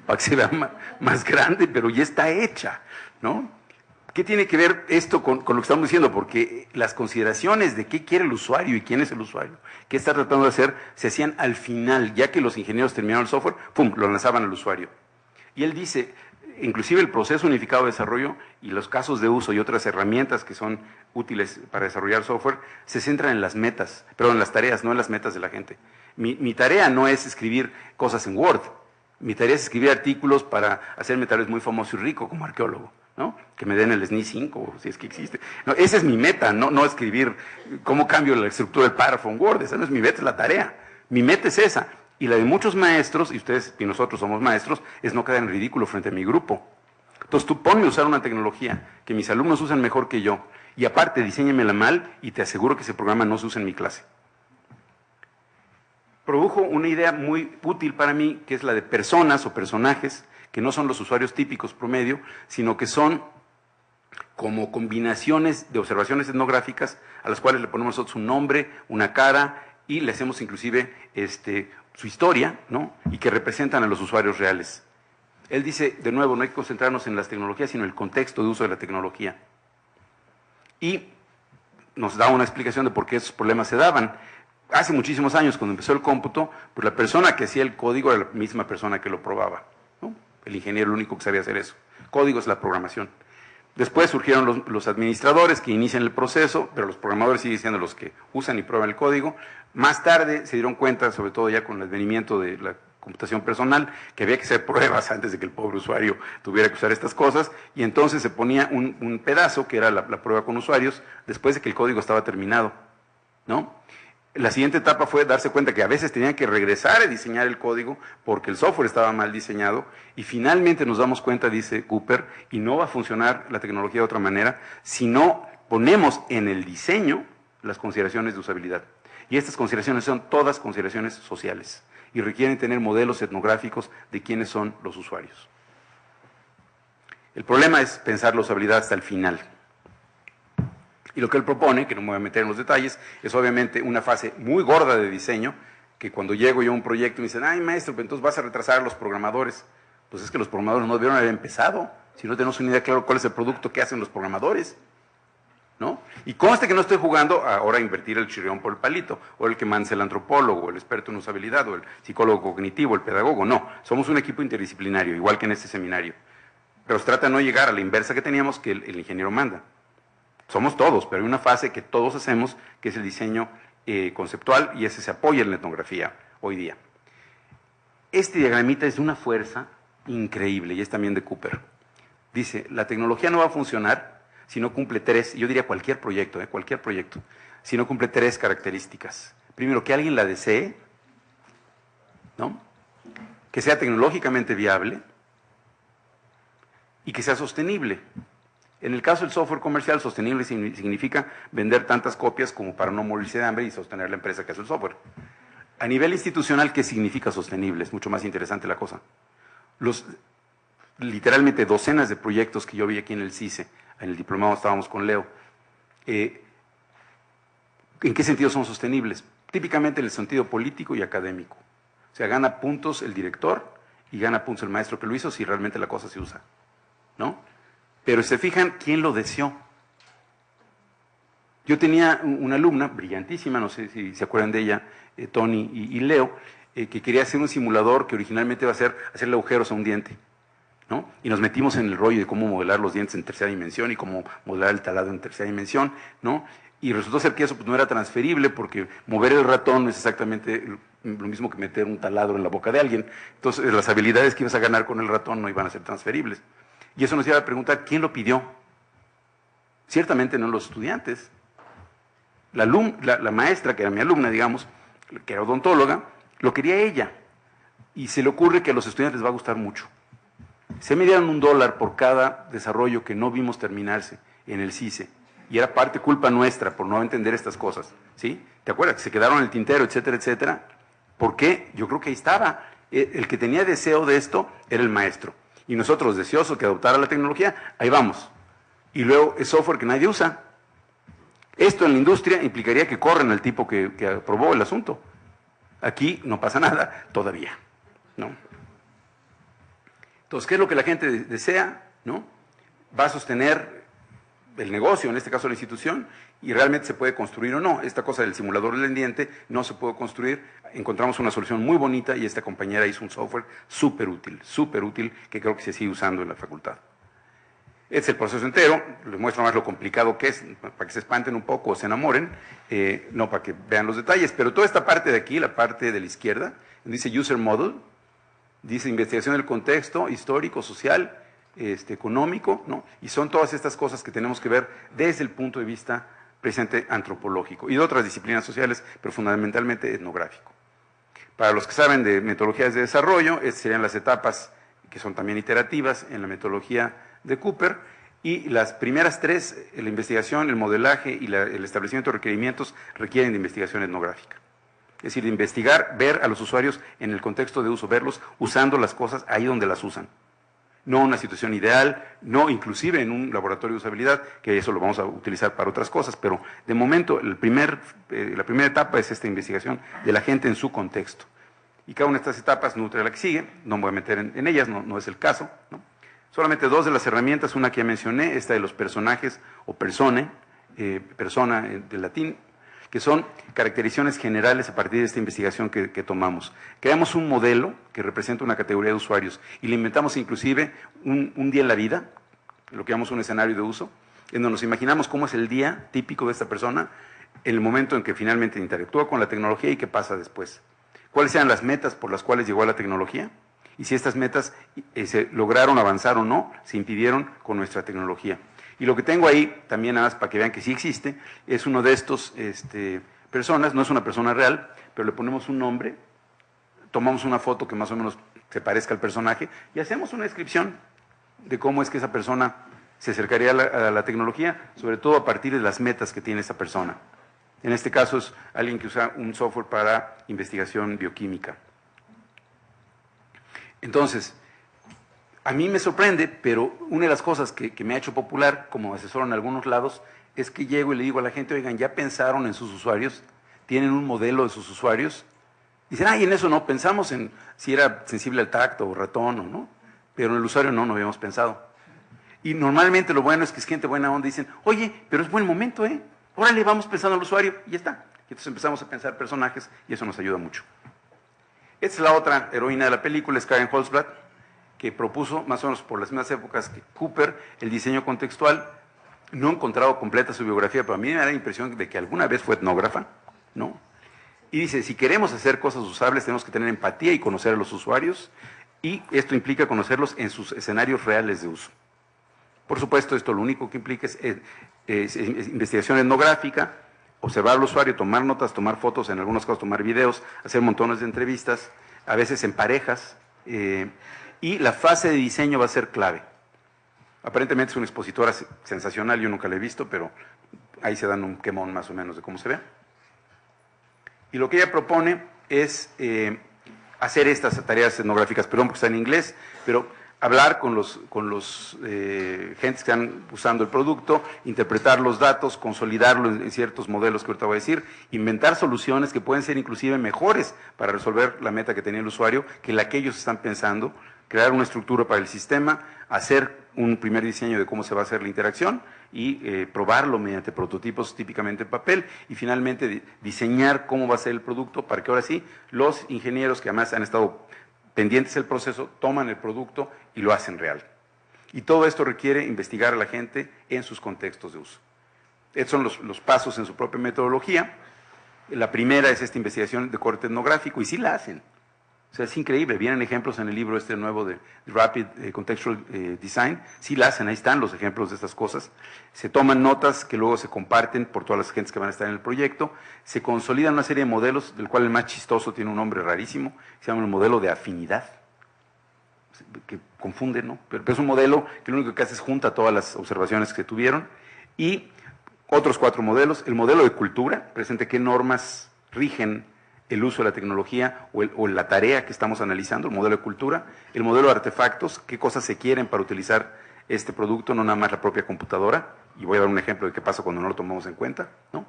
para que se vea más grande, pero ya está hecha, ¿no? ¿Qué tiene que ver esto con lo que estamos diciendo? Porque las consideraciones de qué quiere el usuario y quién es el usuario, qué está tratando de hacer, se hacían al final, ya que los ingenieros terminaron el software, ¡pum!, lo lanzaban al usuario. Y él dice, inclusive el proceso unificado de desarrollo y los casos de uso y otras herramientas que son útiles para desarrollar software, se centran en las metas, pero en las tareas, no en las metas de la gente. Mi tarea no es escribir cosas en Word, mi tarea es escribir artículos para hacerme tal vez muy famoso y rico como arqueólogo, ¿no? Que me den el SNI 5, si es que existe. No, esa es mi meta, no escribir cómo cambio la estructura del párrafo en Word, esa no es mi meta, es la tarea. Mi meta es esa. Y la de muchos maestros, y ustedes y nosotros somos maestros, es no quedar en ridículo frente a mi grupo. Entonces tú ponme a usar una tecnología que mis alumnos usan mejor que yo, y aparte diséñamela mal y te aseguro que ese programa no se usa en mi clase. Produjo una idea muy útil para mí, que es la de personas o personajes, que no son los usuarios típicos promedio, sino que son como combinaciones de observaciones etnográficas a las cuales le ponemos nosotros un nombre, una cara, y le hacemos inclusive su historia, ¿no? Y que representan a los usuarios reales. Él dice, de nuevo, no hay que concentrarnos en las tecnologías, sino en el contexto de uso de la tecnología. Y nos da una explicación de por qué esos problemas se daban. Hace muchísimos años, cuando empezó el cómputo, pues la persona que hacía el código era la misma persona que lo probaba, ¿no? El ingeniero, el único que sabía hacer eso. Código es la programación. Después surgieron los administradores que inician el proceso, pero los programadores siguen siendo los que usan y prueban el código. Más tarde se dieron cuenta, sobre todo ya con el advenimiento de la computación personal, que había que hacer pruebas antes de que el pobre usuario tuviera que usar estas cosas, y entonces se ponía un pedazo, que era la prueba con usuarios, después de que el código estaba terminado, ¿no? La siguiente etapa fue darse cuenta que a veces tenían que regresar a diseñar el código porque el software estaba mal diseñado, y finalmente nos damos cuenta, dice Cooper, y no va a funcionar la tecnología de otra manera si no ponemos en el diseño las consideraciones de usabilidad. Y estas consideraciones son todas consideraciones sociales y requieren tener modelos etnográficos de quiénes son los usuarios. El problema es pensar la usabilidad hasta el final. Y lo que él propone, que no me voy a meter en los detalles, es obviamente una fase muy gorda de diseño, que cuando llego yo a un proyecto me dicen, ay maestro, pues entonces vas a retrasar a los programadores. Pues es que los programadores no debieron haber empezado, si no tenemos una idea clara cuál es el producto que hacen los programadores, ¿no? Y conste que no estoy jugando ahora a invertir el chirrión por el palito, o el que manda el antropólogo, o el experto en usabilidad, o el psicólogo cognitivo, el pedagogo, no. Somos un equipo interdisciplinario, igual que en este seminario. Pero se trata de no llegar a la inversa que teníamos, que el ingeniero manda. Somos todos, pero hay una fase que todos hacemos, que es el diseño conceptual, y ese se apoya en la etnografía hoy día. Este diagramita es de una fuerza increíble, y es también de Cooper. Dice, la tecnología no va a funcionar si no cumple tres, yo diría cualquier proyecto, si no cumple tres características. Primero, que alguien la desee, ¿no? Que sea tecnológicamente viable y que sea sostenible. En el caso del software comercial, sostenible significa vender tantas copias como para no morirse de hambre y sostener la empresa que hace el software. A nivel institucional, ¿qué significa sostenible? Es mucho más interesante la cosa. Literalmente docenas de proyectos que yo vi aquí en el CICE, en el diplomado estábamos con Leo, ¿en qué sentido son sostenibles? Típicamente en el sentido político y académico. O sea, gana puntos el director y gana puntos el maestro que lo hizo si realmente la cosa se usa, ¿no? Pero se fijan quién lo deseó. Yo tenía una alumna brillantísima, no sé si se acuerdan de ella, Tony y Leo, que quería hacer un simulador que originalmente iba a ser hacerle agujeros a un diente, ¿no? Y nos metimos en el rollo de cómo modelar los dientes en tercera dimensión y cómo modelar el taladro en tercera dimensión, ¿no? Y resultó ser que eso pues, no era transferible porque mover el ratón no es exactamente lo mismo que meter un taladro en la boca de alguien. Entonces las habilidades que ibas a ganar con el ratón no iban a ser transferibles. Y eso nos lleva a preguntar, ¿quién lo pidió? Ciertamente no los estudiantes. La maestra, que era mi alumna, digamos, que era odontóloga, lo quería ella. Y se le ocurre que a los estudiantes les va a gustar mucho. Se me dieron $1 por cada desarrollo que no vimos terminarse en el CICE. Y era parte culpa nuestra por no entender estas cosas, ¿sí? ¿Te acuerdas? Que se quedaron en el tintero, etcétera, etcétera. ¿Por qué? Yo creo que ahí estaba. El que tenía deseo de esto era el maestro. Y nosotros, deseosos que adoptara la tecnología, ahí vamos. Y luego es software que nadie usa. Esto en la industria implicaría que corren al tipo que aprobó el asunto. Aquí no pasa nada todavía, ¿no? Entonces, ¿qué es lo que la gente desea? ¿No? Va a sostener el negocio, en este caso la institución, y realmente se puede construir o no. Esta cosa del simulador del diente no se puede construir. Encontramos una solución muy bonita y esta compañera hizo un software súper útil, que creo que se sigue usando en la facultad. Este es el proceso entero, les muestro más lo complicado que es, para que se espanten un poco o se enamoren, no para que vean los detalles, pero toda esta parte de aquí, la parte de la izquierda, dice User Model, dice investigación del contexto histórico, social, económico, ¿no? Y son todas estas cosas que tenemos que ver desde el punto de vista presente antropológico y de otras disciplinas sociales, pero fundamentalmente etnográfico. Para los que saben de metodologías de desarrollo, estas serían las etapas que son también iterativas en la metodología de Cooper, y las primeras tres, la investigación, el modelaje y el establecimiento de requerimientos, requieren de investigación etnográfica. Es decir, de investigar, ver a los usuarios en el contexto de uso, verlos usando las cosas ahí donde las usan. No una situación ideal, no inclusive en un laboratorio de usabilidad, que eso lo vamos a utilizar para otras cosas, pero de momento la primera etapa es esta investigación de la gente en su contexto. Y cada una de estas etapas nutre a la que sigue, no me voy a meter en ellas, no es el caso, ¿no? Solamente dos de las herramientas, una que ya mencioné, esta de los personajes o persone, persona, del latín, que son caracterizaciones generales a partir de esta investigación que tomamos. Creamos un modelo que representa una categoría de usuarios y le inventamos inclusive un día en la vida, lo que llamamos un escenario de uso, en donde nos imaginamos cómo es el día típico de esta persona, el momento en que finalmente interactúa con la tecnología y qué pasa después. ¿Cuáles eran las metas por las cuales llegó a la tecnología? Y si estas metas se lograron avanzar o no, se impidieron con nuestra tecnología. Y lo que tengo ahí, también nada más para que vean que sí existe, es uno de estos personas, no es una persona real, pero le ponemos un nombre, tomamos una foto que más o menos se parezca al personaje y hacemos una descripción de cómo es que esa persona se acercaría a la tecnología, sobre todo a partir de las metas que tiene esa persona. En este caso es alguien que usa un software para investigación bioquímica. Entonces, a mí me sorprende, pero una de las cosas que me ha hecho popular como asesor en algunos lados es que llego y le digo a la gente, oigan, ¿ya pensaron en sus usuarios? ¿Tienen un modelo de sus usuarios? Dicen, y en eso no, pensamos en si era sensible al tacto o ratón o no, pero en el usuario no habíamos pensado. Y normalmente lo bueno es que es gente buena onda, dicen, oye, pero es buen momento, órale, vamos pensando en el usuario, y ya está. Y entonces empezamos a pensar personajes y eso nos ayuda mucho. Esta es la otra heroína de la película, es Karen Holzblatt, que propuso, más o menos por las mismas épocas que Cooper, el diseño contextual. No he encontrado completa su biografía, pero a mí me da la impresión de que alguna vez fue etnógrafa, ¿no? Y dice, si queremos hacer cosas usables, tenemos que tener empatía y conocer a los usuarios, y esto implica conocerlos en sus escenarios reales de uso. Por supuesto, esto lo único que implica es investigación etnográfica, observar al usuario, tomar notas, tomar fotos, en algunos casos tomar videos, hacer montones de entrevistas, a veces en parejas, y la fase de diseño va a ser clave. Aparentemente es una expositora sensacional, yo nunca la he visto, pero ahí se dan un quemón más o menos de cómo se ve. Y lo que ella propone es hacer estas tareas etnográficas, perdón porque está en inglés, pero hablar con los gentes que están usando el producto, interpretar los datos, consolidarlo en ciertos modelos que ahorita voy a decir, inventar soluciones que pueden ser inclusive mejores para resolver la meta que tenía el usuario que la que ellos están pensando, crear una estructura para el sistema, hacer un primer diseño de cómo se va a hacer la interacción y probarlo mediante prototipos típicamente en papel y finalmente diseñar cómo va a ser el producto para que ahora sí los ingenieros que además han estado pendientes del proceso toman el producto y lo hacen real. Y todo esto requiere investigar a la gente en sus contextos de uso. Estos son los pasos en su propia metodología. La primera es esta investigación de corte etnográfico y sí la hacen. O sea, es increíble, vienen ejemplos en el libro este nuevo de Rapid Contextual Design, sí la hacen, ahí están los ejemplos de estas cosas, se toman notas que luego se comparten por todas las gentes que van a estar en el proyecto, se consolidan una serie de modelos, del cual el más chistoso tiene un nombre rarísimo, se llama el modelo de afinidad, que confunde, ¿no? Pero es un modelo que lo único que hace es junta todas las observaciones que se tuvieron, y otros 4 modelos, el modelo de cultura, presente qué normas rigen el uso de la tecnología o la tarea que estamos analizando, el modelo de cultura, el modelo de artefactos, qué cosas se quieren para utilizar este producto, no nada más la propia computadora, y voy a dar un ejemplo de qué pasa cuando no lo tomamos en cuenta, ¿no?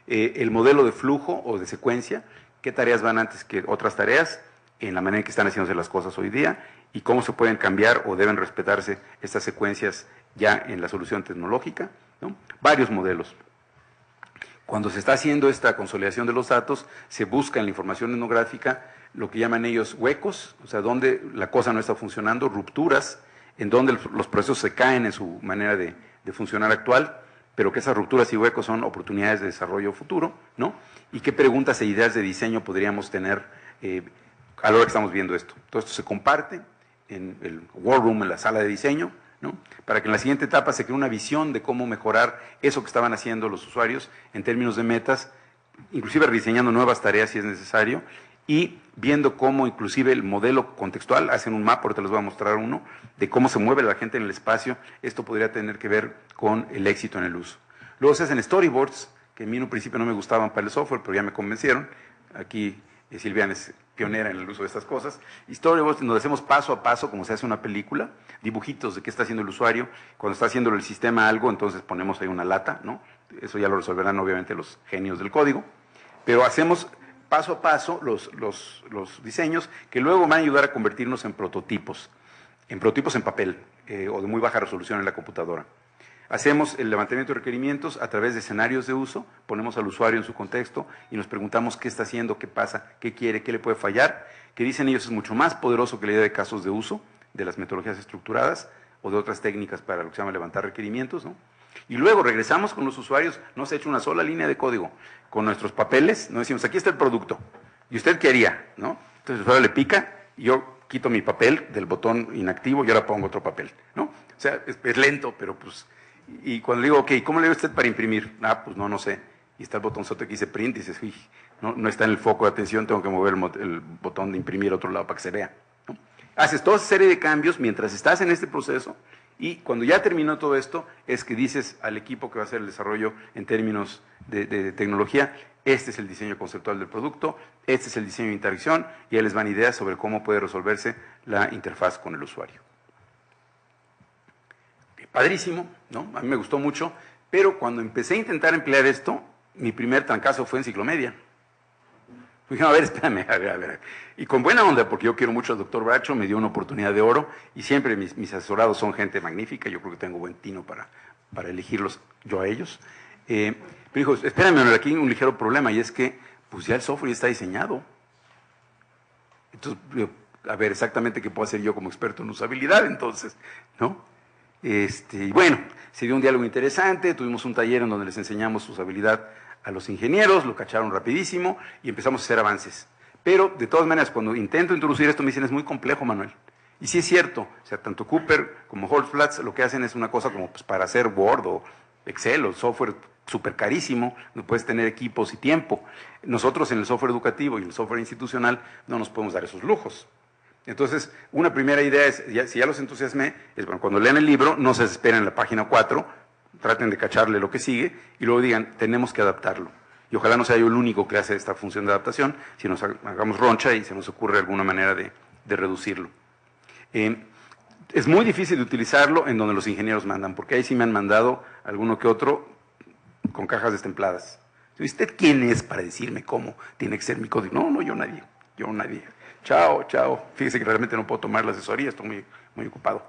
El modelo de flujo o de secuencia, qué tareas van antes que otras tareas, en la manera en que están haciéndose las cosas hoy día, y cómo se pueden cambiar o deben respetarse estas secuencias ya en la solución tecnológica, ¿no? Varios modelos. Cuando se está haciendo esta consolidación de los datos, se busca en la información etnográfica lo que llaman ellos huecos, o sea, donde la cosa no está funcionando, rupturas, en donde los procesos se caen en su manera de funcionar actual, pero que esas rupturas y huecos son oportunidades de desarrollo futuro, ¿no? Y qué preguntas e ideas de diseño podríamos tener a la hora que estamos viendo esto. Todo esto se comparte en el War Room, en la sala de diseño, ¿no? Para que en la siguiente etapa se cree una visión de cómo mejorar eso que estaban haciendo los usuarios en términos de metas, inclusive rediseñando nuevas tareas si es necesario, y viendo cómo inclusive el modelo contextual, hacen un mapa, ahorita les voy a mostrar uno, de cómo se mueve la gente en el espacio, esto podría tener que ver con el éxito en el uso. Luego se hacen storyboards, que a mí en un principio no me gustaban para el software, pero ya me convencieron. Aquí Silviana es pionera en el uso de estas cosas. Storyboards, donde hacemos paso a paso, como se hace una película, dibujitos de qué está haciendo el usuario. Cuando está haciendo el sistema algo, entonces ponemos ahí una lata, ¿no? Eso ya lo resolverán obviamente los genios del código. Pero hacemos paso a paso los diseños que luego van a ayudar a convertirnos en prototipos en papel o de muy baja resolución en la computadora. hacemos el levantamiento de requerimientos a través de escenarios de uso, ponemos al usuario en su contexto y nos preguntamos qué está haciendo, qué pasa, qué quiere, qué le puede fallar, que dicen ellos es mucho más poderoso que la idea de casos de uso, de las metodologías estructuradas o de otras técnicas para lo que se llama levantar requerimientos, ¿no? Y luego regresamos con los usuarios, no se ha hecho una sola línea de código, con nuestros papeles, nos decimos, aquí está el producto, ¿y usted qué haría? ¿No? Entonces el usuario le pica y yo quito mi papel del botón inactivo y ahora pongo otro papel, ¿no? O sea, es lento, pero pues, y cuando le digo, ok, ¿cómo le dio usted para imprimir? Ah, pues no sé, y está el botonzote que dice print, y dices, uy, no está en el foco de atención, tengo que mover el botón de imprimir a otro lado para que se vea, ¿no? Haces toda esa serie de cambios mientras estás en este proceso, y cuando ya terminó todo esto, es que dices al equipo que va a hacer el desarrollo en términos de tecnología, este es el diseño conceptual del producto, este es el diseño de interacción, y ahí les van ideas sobre cómo puede resolverse la interfaz con el usuario. Padrísimo, ¿no? A mí me gustó mucho, pero cuando empecé a intentar emplear esto, mi primer trancazo fue en Ciclomedia. Dije, a ver, espérame, a ver. Y con buena onda, porque yo quiero mucho al doctor Bracho, me dio una oportunidad de oro, y siempre mis asesorados son gente magnífica, yo creo que tengo buen tino para elegirlos yo a ellos. Pero dijo, espérame, aquí hay un ligero problema, y es que pues ya el software ya está diseñado. Entonces, a ver, exactamente qué puedo hacer yo como experto en usabilidad, entonces, ¿no? Y bueno, se dio un diálogo interesante, tuvimos un taller en donde les enseñamos usabilidad a los ingenieros, lo cacharon rapidísimo y empezamos a hacer avances. Pero, de todas maneras, cuando intento introducir esto me dicen, es muy complejo, Manuel. Y sí es cierto, o sea, tanto Cooper como Holzblatz lo que hacen es una cosa como pues, para hacer Word o Excel o software súper carísimo, no puedes tener equipos y tiempo. Nosotros en el software educativo y en el software institucional no nos podemos dar esos lujos. Entonces, una primera idea es, si ya los entusiasmé, es bueno, cuando lean el libro, no se desesperen en la página 4, traten de cacharle lo que sigue y luego digan, tenemos que adaptarlo. Y ojalá no sea yo el único que hace esta función de adaptación, si nos hagamos roncha y se nos ocurre alguna manera de reducirlo. Es muy difícil de utilizarlo en donde los ingenieros mandan, porque ahí sí me han mandado alguno que otro con cajas destempladas. ¿Y usted quién es para decirme cómo tiene que ser mi código? No, yo nadie. Chao. Fíjese que realmente no puedo tomar la asesoría, estoy muy ocupado.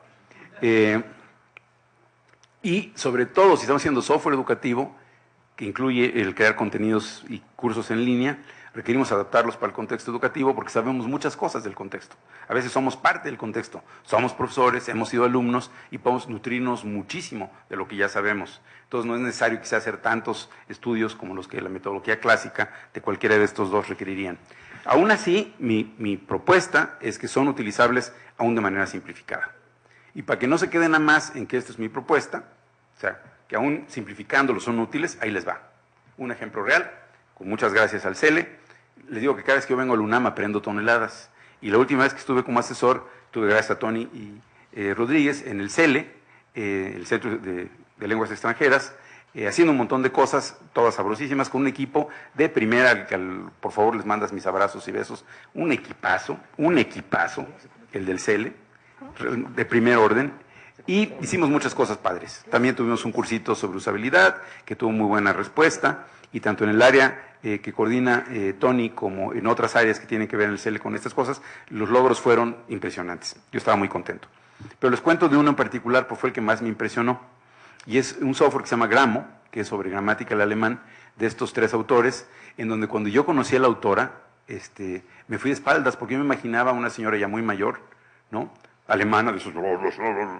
Y sobre todo, si estamos haciendo software educativo, que incluye el crear contenidos y cursos en línea, requerimos adaptarlos para el contexto educativo porque sabemos muchas cosas del contexto. A veces somos parte del contexto, somos profesores, hemos sido alumnos y podemos nutrirnos muchísimo de lo que ya sabemos. Entonces no es necesario quizá hacer tantos estudios como los que la metodología clásica de cualquiera de estos dos requerirían. Aún así, mi propuesta es que son utilizables aún de manera simplificada. Y para que no se queden nada más en que esta es mi propuesta, o sea, que aún simplificándolo son útiles, ahí les va. Un ejemplo real, con muchas gracias al CELE. Les digo que cada vez que yo vengo al UNAM aprendo toneladas. Y la última vez que estuve como asesor, tuve gracias a Tony y Rodríguez en el CELE, el Centro de Lenguas Extranjeras, haciendo un montón de cosas, todas sabrosísimas, con un equipo de primera, por favor les mandas mis abrazos y besos, un equipazo, el del CELE, de primer orden, y hicimos muchas cosas padres. También tuvimos un cursito sobre usabilidad, que tuvo muy buena respuesta, y tanto en el área que coordina Tony como en otras áreas que tienen que ver en el CELE con estas cosas, los logros fueron impresionantes. Yo estaba muy contento. Pero les cuento de uno en particular, porque fue el que más me impresionó. Y es un software que se llama Gramo, que es sobre gramática al alemán, de estos tres autores, en donde cuando yo conocí a la autora, me fui de espaldas, porque yo me imaginaba a una señora ya muy mayor, ¿no? Alemana, de esos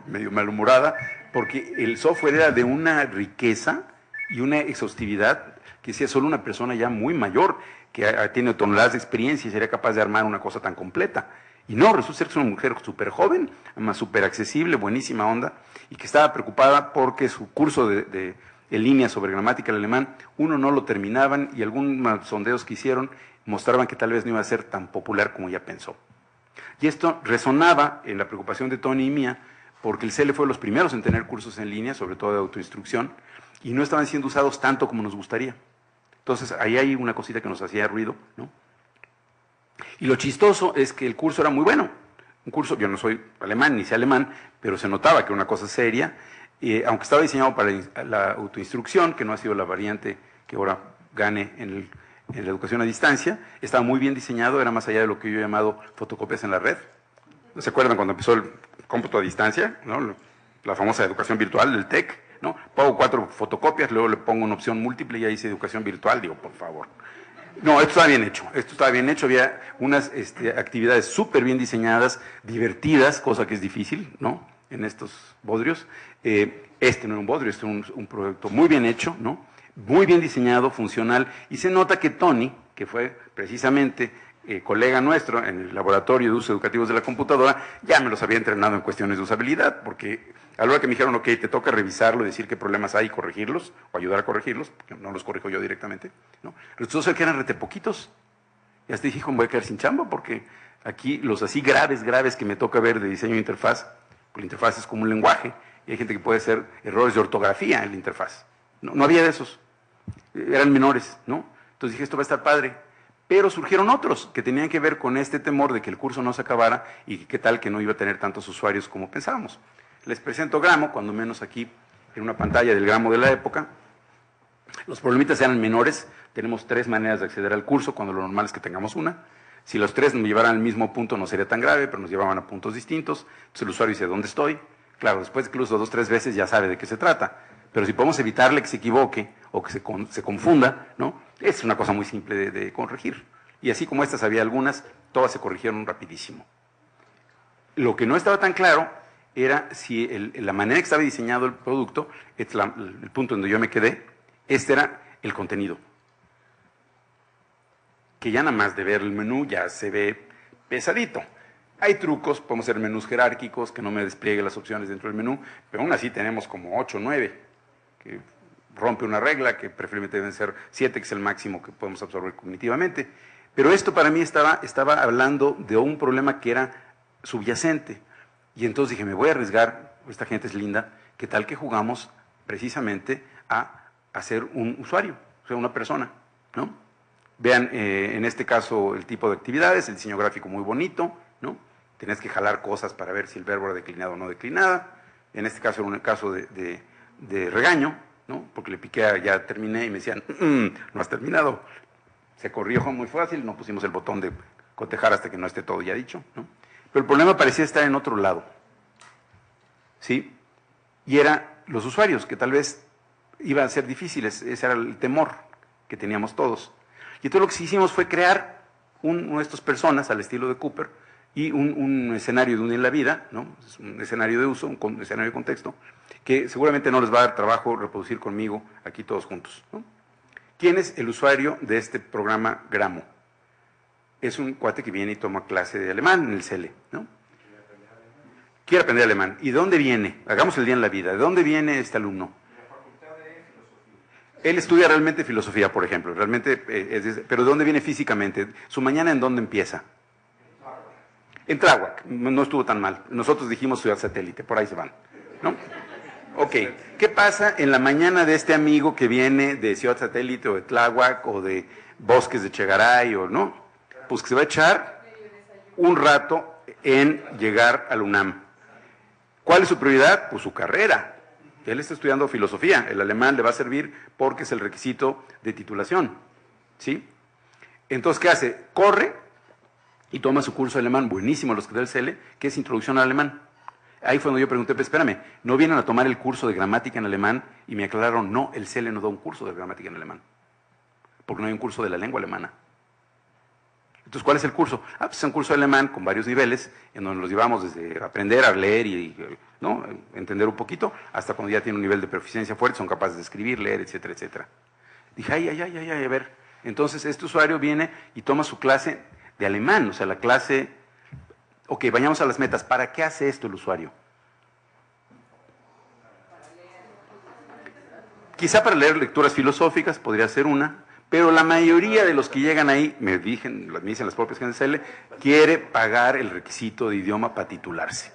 medio malhumorada, porque el software era de una riqueza y una exhaustividad que decía solo una persona ya muy mayor, que tiene toneladas de experiencia y sería capaz de armar una cosa tan completa. Y no, resulta ser que es una mujer súper joven, además súper accesible, buenísima onda, y que estaba preocupada porque su curso en línea sobre gramática del alemán, uno no lo terminaban y algunos sondeos que hicieron mostraban que tal vez no iba a ser tan popular como ella pensó. Y esto resonaba en la preocupación de Tony y mía, porque el CELE fue los primeros en tener cursos en línea, sobre todo de autoinstrucción, y no estaban siendo usados tanto como nos gustaría. Entonces, ahí hay una cosita que nos hacía ruido, ¿no? Y lo chistoso es que el curso era muy bueno. Un curso, yo no soy alemán, ni sé alemán, pero se notaba que era una cosa seria, aunque estaba diseñado para la autoinstrucción, que no ha sido la variante que ahora gane en la educación a distancia, estaba muy bien diseñado, era más allá de lo que yo he llamado fotocopias en la red. ¿Se acuerdan cuando empezó el cómputo a distancia, ¿no? La famosa educación virtual del TEC, ¿no? Pongo 4 fotocopias, luego le pongo una opción múltiple y ya hice educación virtual, digo, por favor. No, esto estaba bien hecho, había unas actividades súper bien diseñadas, divertidas, cosa que es difícil, ¿no? En estos bodrios. Este no era un bodrio, este era un proyecto muy bien hecho, ¿no? Muy bien diseñado, funcional, y se nota que Tony, que fue precisamente colega nuestro en el laboratorio de usos educativos de la computadora, ya me los había entrenado en cuestiones de usabilidad, porque a la hora que me dijeron, ok, te toca revisarlo, decir qué problemas hay y corregirlos, o ayudar a corregirlos, porque no los corrijo yo directamente, ¿no? Resultó que eran rete poquitos, y hasta dije, hijo, me voy a quedar sin chamba, porque aquí los así graves que me toca ver de diseño de interfaz, pues la interfaz es como un lenguaje, y hay gente que puede hacer errores de ortografía en la interfaz. No había de esos, eran menores, ¿no? Entonces dije, esto va a estar padre. Pero surgieron otros que tenían que ver con este temor de que el curso no se acabara y qué tal que no iba a tener tantos usuarios como pensábamos. Les presento Gramo, cuando menos aquí en una pantalla del Gramo de la época. Los problemitas eran menores, tenemos 3 maneras de acceder al curso, cuando lo normal es que tengamos una. Si los 3 nos llevaran al mismo punto no sería tan grave, pero nos llevaban a puntos distintos. Entonces el usuario dice, ¿dónde estoy? Claro, después de que lo uso 2 o 3 veces ya sabe de qué se trata. Pero si podemos evitarle que se equivoque o que se confunda, ¿no? Es una cosa muy simple de corregir. Y así como estas había algunas, todas se corrigieron rapidísimo. Lo que no estaba tan claro era si la manera que estaba diseñado el producto, el punto donde yo me quedé, este era el contenido. Que ya nada más de ver el menú ya se ve pesadito. Hay trucos, podemos hacer menús jerárquicos, que no me despliegue las opciones dentro del menú, pero aún así tenemos como 8 o 9, que rompe una regla, que preferiblemente deben ser 7, que es el máximo que podemos absorber cognitivamente. Pero esto para mí estaba hablando de un problema que era subyacente. Y entonces dije, me voy a arriesgar, esta gente es linda, ¿qué tal que jugamos precisamente a ser un usuario, o sea, una persona, ¿no? Vean, en este caso, el tipo de actividades, el diseño gráfico muy bonito, ¿no? Tenías que jalar cosas para ver si el verbo era declinado o no declinada. En este caso era un caso de regaño, ¿no? Porque le piqué a ya terminé y me decían, no has terminado. Se corrió muy fácil, no pusimos el botón de cotejar hasta que no esté todo ya dicho, ¿no? Pero el problema parecía estar en otro lado, ¿sí? Y era los usuarios, que tal vez iban a ser difíciles, ese era el temor que teníamos todos. Y entonces lo que hicimos fue crear uno de estos personas al estilo de Cooper y un escenario de un en la vida, ¿no? Es un escenario de uso, un escenario de contexto, que seguramente no les va a dar trabajo reproducir conmigo aquí todos juntos, ¿no? ¿Quién es el usuario de este programa Gramo? Es un cuate que viene y toma clase de alemán en el CELE, ¿no? Quiere aprender alemán. ¿Y de dónde viene? Hagamos el día en la vida. ¿De dónde viene este alumno? Él estudia realmente filosofía, por ejemplo, realmente, pero ¿de dónde viene físicamente? ¿Su mañana en dónde empieza? En Tláhuac, no estuvo tan mal. Nosotros dijimos Ciudad Satélite, por ahí se van, ¿no? Ok, ¿qué pasa en la mañana de este amigo que viene de Ciudad Satélite o de Tláhuac o de Bosques de Chegaray o no? Pues que se va a echar un rato en llegar al UNAM. ¿Cuál es su prioridad? Pues su carrera. Él está estudiando filosofía, el alemán le va a servir porque es el requisito de titulación, ¿sí? Entonces, ¿qué hace? Corre y toma su curso de alemán, buenísimo los que del CELE, que es Introducción al Alemán. Ahí fue donde yo pregunté, pues espérame, ¿no vienen a tomar el curso de gramática en alemán? Y me aclararon, no, el CELE no da un curso de gramática en alemán, porque no hay un curso de la lengua alemana. Entonces, ¿cuál es el curso? Pues es un curso de alemán con varios niveles, en donde los llevamos desde aprender a leer y ¿no? Entender un poquito, hasta cuando ya tienen un nivel de proficiencia fuerte, son capaces de escribir, leer, etcétera, etcétera. Dije, a ver. Entonces, este usuario viene y toma su clase de alemán, o sea, la clase... Ok, vayamos a las metas. ¿Para qué hace esto el usuario? Quizá para leer lecturas filosóficas, podría ser una, pero la mayoría de los que llegan ahí, me dicen las propias gentes de CELE, quiere pagar el requisito de idioma para titularse.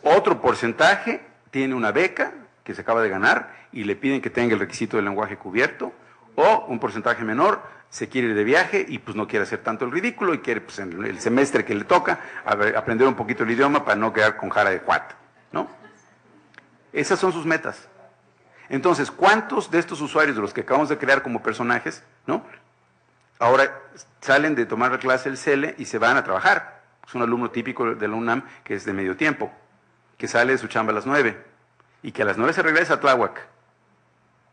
Otro porcentaje tiene una beca que se acaba de ganar y le piden que tenga el requisito del lenguaje cubierto, o un porcentaje menor se quiere ir de viaje y pues no quiere hacer tanto el ridículo y quiere pues en el semestre que le toca aprender un poquito el idioma para no quedar con jara de cuat, ¿no? Esas son sus metas. Entonces, ¿cuántos de estos usuarios de los que acabamos de crear como personajes, ¿no? Ahora salen de tomar la clase del CELE y se van a trabajar? Es un alumno típico de la UNAM que es de medio tiempo, que sale de su chamba a las 9 y que a las 9 se regresa a Tláhuac,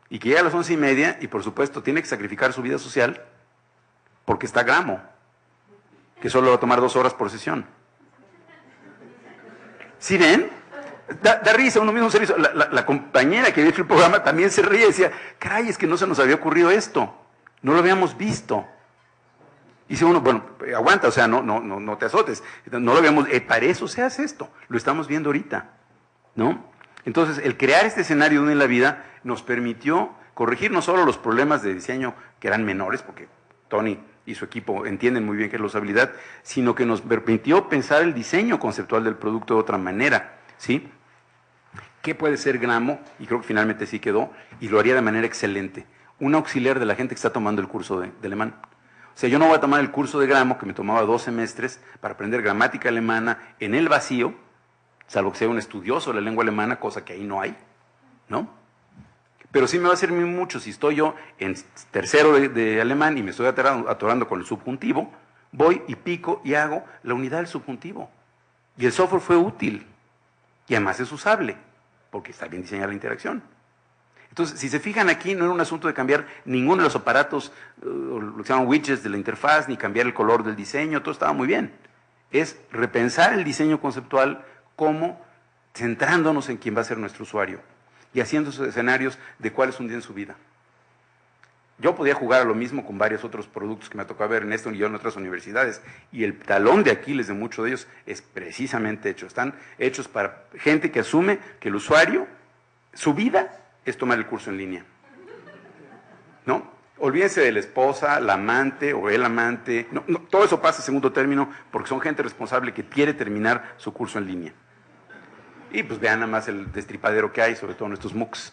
y que llega a las 11:30 y por supuesto tiene que sacrificar su vida social porque está Gramo, que solo va a tomar 2 horas por sesión. ¿Sí ven? Da risa, uno mismo se ríe. La compañera que hizo el programa también se ríe y decía, caray, es que no se nos había ocurrido esto, no lo habíamos visto. Y dice uno, bueno, aguanta, o sea, no te azotes, no lo habíamos, para eso se hace esto, lo estamos viendo ahorita, ¿no? Entonces, el crear este escenario de en la vida nos permitió corregir no solo los problemas de diseño que eran menores, porque Tony y su equipo entienden muy bien qué es la usabilidad, sino que nos permitió pensar el diseño conceptual del producto de otra manera, ¿sí? ¿Qué puede ser Gramo? Y creo que finalmente sí quedó, y lo haría de manera excelente. Un auxiliar de la gente que está tomando el curso de alemán. O sea, yo no voy a tomar el curso de Gramo, que me tomaba 2 semestres, para aprender gramática alemana en el vacío, salvo que sea un estudioso de la lengua alemana, cosa que ahí no hay, ¿no? Pero sí me va a servir mucho si estoy yo en tercero de alemán y me estoy atorando con el subjuntivo, voy y pico y hago la unidad del subjuntivo. Y el software fue útil, y además es usable, porque está bien diseñada la interacción. Entonces, si se fijan aquí, no era un asunto de cambiar ninguno de los aparatos, lo que se llaman widgets de la interfaz, ni cambiar el color del diseño, todo estaba muy bien. Es repensar el diseño conceptual como centrándonos en quién va a ser nuestro usuario y haciendo esos escenarios de cuál es un día en su vida. Yo podía jugar a lo mismo con varios otros productos que me tocó ver en esta y en otras universidades, y el talón de Aquiles de muchos de ellos es precisamente hecho. Están hechos para gente que asume que el usuario, su vida, es tomar el curso en línea, ¿no? Olvídense de la esposa, la amante o el amante, no, todo eso pasa en segundo término porque son gente responsable que quiere terminar su curso en línea. Y pues vean nada más el destripadero que hay, sobre todo en estos MOOCs.